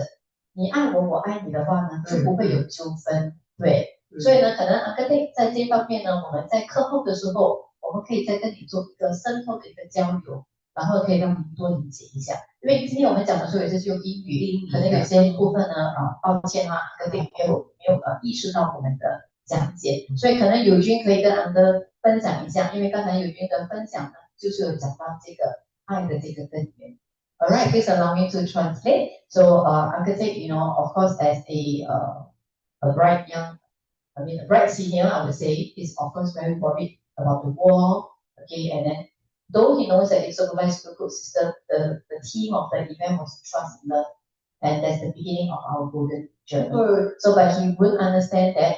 你爱我，我爱你的话呢，就不会有纠纷。对，所以呢，可能Uncle Tek在这方面呢，我们在课后的时候，我们可以再跟你做一个深厚的一个交流，然后可以让你多理解一下。因为今天我们讲的时候也是用英语，可能有些部分呢，抱歉Uncle Tek没有意识到我们的讲解，所以可能友军可以跟Uncle分享一下，因为刚才友军的分享呢，就是有讲到这个爱的这个根源。Alright, please allow me to translate. So, architect, of course, as a bright a bright senior, I would say, is of course very worried about the war. Okay, and then though he knows that in supervised group system, the theme of the event was trust and love, and that's the beginning of our golden journey. So, but he would understand that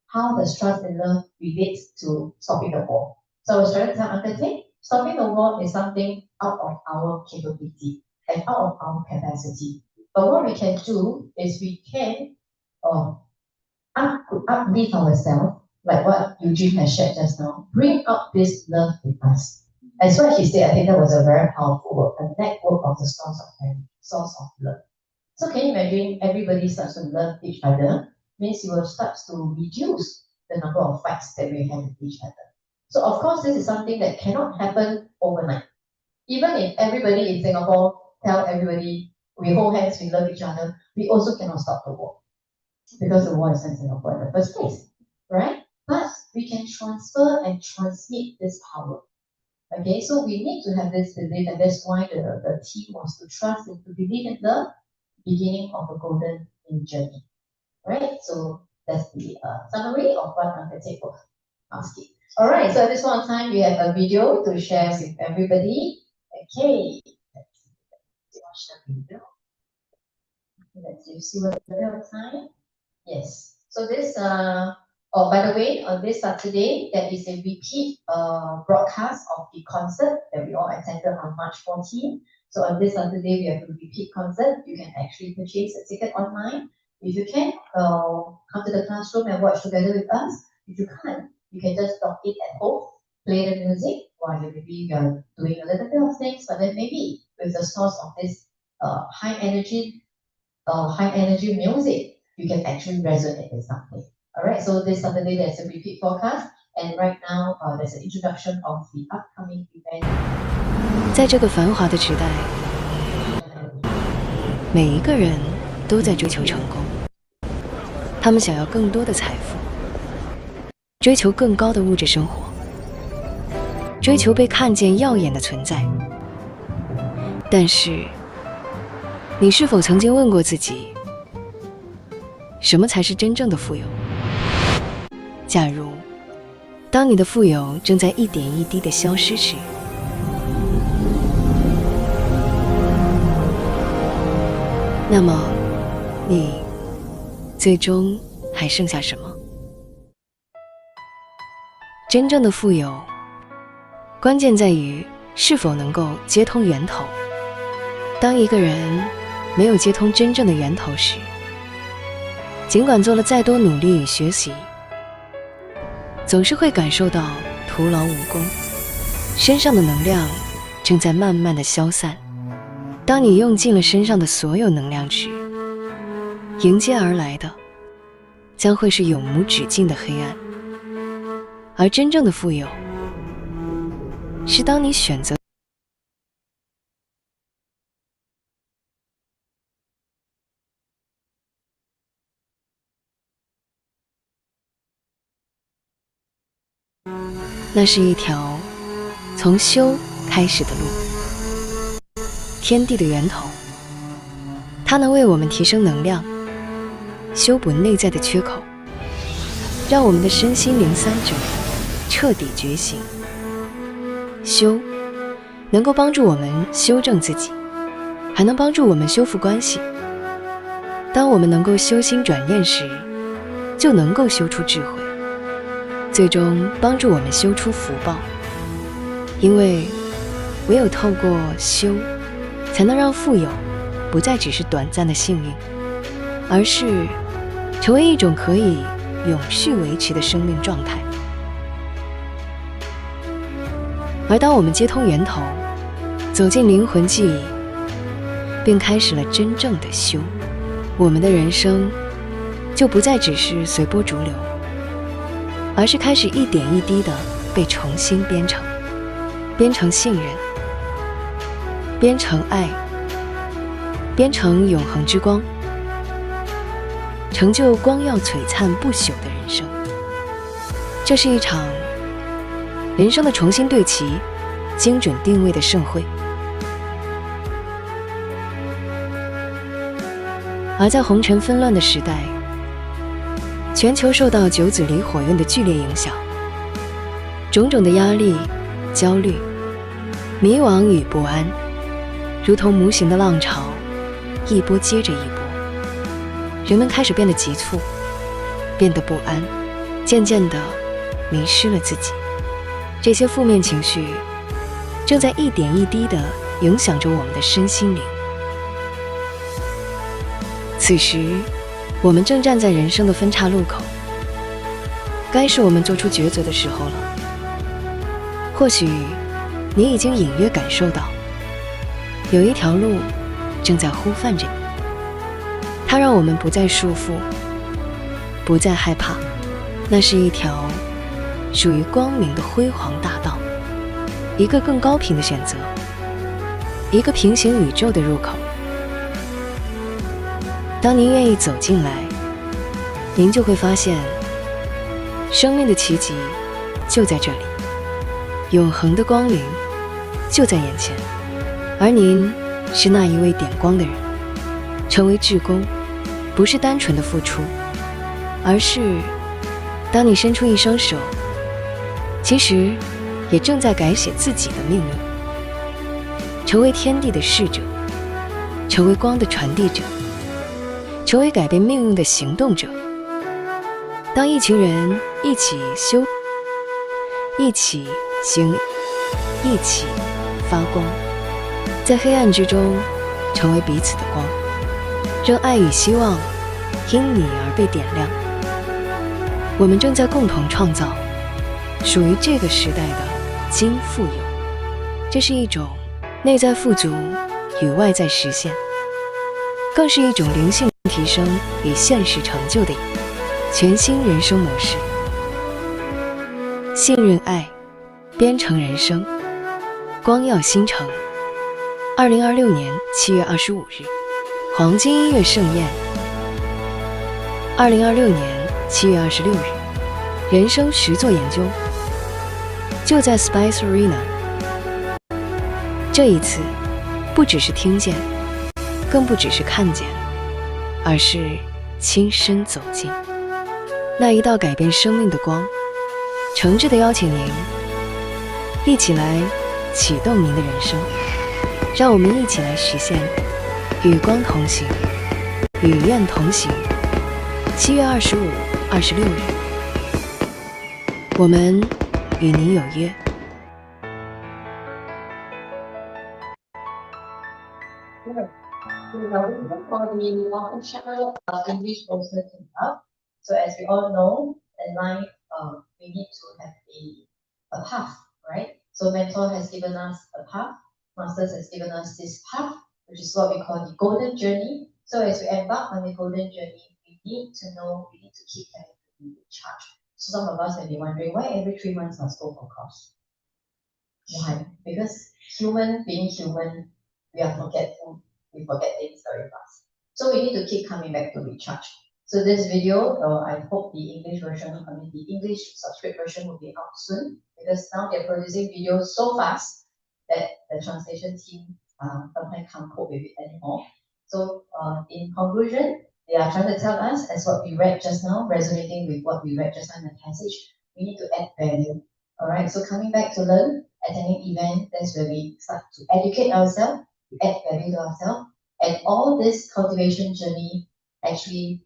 how does trust and love relates to stopping the war. So I was trying to tell Uncle Ting, stopping the war is something out of our capability and out of our capacity. But what we can do is we can uplift ourselves, like what Eugene has shared just now, bring up this love in us. As what he said, I think that was a very powerful word, a network of the source of love. So can you imagine everybody starts to love each other, means you will start to reduce the number of fights that we have with each other. So of course, this is something that cannot happen overnight. Even if everybody in Singapore tell everybody we hold hands, we love each other, we also cannot stop the war because the war is in Singapore in the first place, right? But we can transfer and transmit this power. Okay, so we need to have this belief, and that's why the team was to trust and to believe in the beginning of a golden journey. Right? So that's the summary of what Uncle Tate was asking. All right, so at this point in time, we have a video to share with everybody. Okay, let's watch the video. Let's see what the time. Yes. So this, by the way, on this Saturday, there is a repeat broadcast of the concert that we all attended on March 14. So on this Saturday, we have a repeat concert. You can actually purchase a ticket online. If you can, come to the classroom and watch together with us. If you can't, you can just stop it at home, play the music while maybe you're doing a little bit of things, but then maybe with the source of this high energy music, you can actually resonate with something. All right, so this Saturday there's a repeat forecast, and right now there's an introduction of the upcoming event. 在这个繁华的时代，每一个人都在追求成功，他们想要更多的财富，追求更高的物质生活，追求被看见耀眼的存在。但是，你是否曾经问过自己，什么才是真正的富有？假如，当你的富有正在一点一滴地消失时，那么，你最终还剩下什么？真正的富有，关键在于是否能够接通源头。当一个人没有接通真正的源头时，尽管做了再多努力与学习，总是会感受到徒劳无功，身上的能量正在慢慢的消散。当你用尽了身上的所有能量时，迎接而来的将会是永无止境的黑暗。而真正的富有，是当你选择那是一条从修开始的路，天地的源头，它能为我们提升能量，修补内在的缺口，让我们的身心灵三者彻底觉醒。修能够帮助我们修正自己，还能帮助我们修复关系。当我们能够修心转念时，就能够修出智慧，最终帮助我们修出福报。因为唯有透过修，才能让富有不再只是短暂的幸运，而是成为一种可以永续维持的生命状态。而当我们接通源头，走进灵魂记忆，并开始了真正的修，我们的人生就不再只是随波逐流，而是开始一点一滴地被重新编程，编程信任，编程爱，编程永恒之光，成就光耀璀璨不朽的人生。这是一场人生的重新对齐、精准定位的盛会。而在红尘纷乱的时代，全球受到九子离火运的剧烈影响，种种的压力、焦虑、迷惘与不安，如同无形的浪潮，一波接着一波。人们开始变得急促，变得不安，渐渐地迷失了自己。这些负面情绪正在一点一滴地影响着我们的身心灵。此时，我们正站在人生的分岔路口，该是我们做出抉择的时候了。或许你已经隐约感受到，有一条路正在呼唤着你，它让我们不再束缚，不再害怕。那是一条属于光明的辉煌大道，一个更高频的选择，一个平行宇宙的入口。当您愿意走进来，您就会发现，生命的奇迹就在这里，永恒的光明就在眼前，而您是那一位点光的人。成为志工，不是单纯的付出，而是当你伸出一双手，其实也正在改写自己的命运，成为天地的使者，成为光的传递者，成为改变命运的行动者。当一群人一起修，一起行，一起发光，在黑暗之中成为彼此的光，让爱与希望因你而被点亮。我们正在共同创造属于这个时代的金富有，这是一种内在富足与外在实现，更是一种灵性提升与现实成就的全新人生模式。信任爱，编程人生，光耀星城。2026年7月25日，黄金音乐盛宴。2026年7月26日，人生实作研究，就在 Spice Arena。这一次，不只是听见，更不只是看见，而是亲身走进那一道改变生命的光。诚挚地邀请您一起来启动您的人生，让我们一起来实现与光同行，与愿同行。7月25、26日，我们与您有约。English also came up. So as we all know, in life, we need to have a path, right? So mentor has given us a path, masters has given us this path, which is what we call the golden journey. So as we embark on the golden journey, we need to know, we need to keep having to be recharged. So some of us may be wondering, why every 3 months must go for course? Why? Because being human, we are forgetful. We forget things very fast. So we need to keep coming back to recharge. So this video, I hope the English version, the English subscript version will be out soon, because now they're producing videos so fast that the translation team sometimes can't cope with it anymore. So in conclusion, they are trying to tell us, as what we read just now, resonating with what we read just now in the passage, we need to add value. Alright, so coming back to learn, attending event, that's where we start to educate ourselves, to add value to ourselves, and all this cultivation journey actually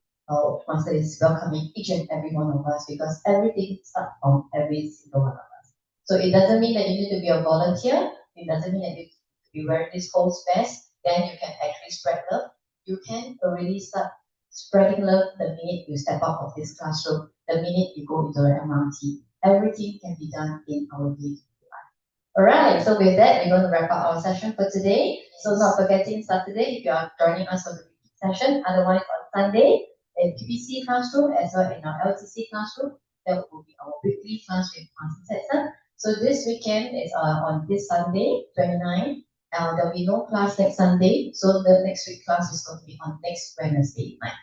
Master is welcoming each and every one of us, because everything starts from every single one of us. So it doesn't mean that you need to be a volunteer, it doesn't mean that you need to be wearing this host vest, then you can actually spread love. You can already start spreading love the minute you step out of this classroom, the minute you go into the MRT. Everything can be done in our day-to-day life. Alright, so with that, we're going to wrap up our session for today. So not forgetting Saturday, if you are joining us for the session, otherwise on Sunday, in PPC classroom as well in our LTC classroom, that will be our weekly class with Master Setson. So this weekend is on this Sunday, 29. There'll be no class next Sunday, so the next week class is going to be on next Wednesday night.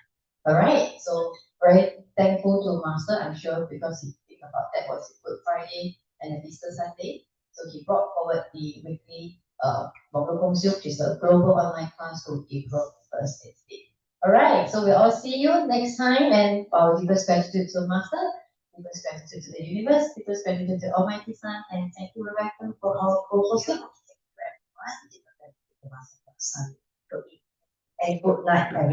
Alright, so very thankful to Master, I'm sure, because he think about that was Good Friday and an Easter Sunday. So he brought forward the weekly which is a global online class to April 1st instead. Alright, so we'll all see you next time, and our deepest gratitude to Master, deepest gratitude to the universe, deepest gratitude to Almighty Sun, and thank you, Rebecca, for our co-hosting. And good night, everyone.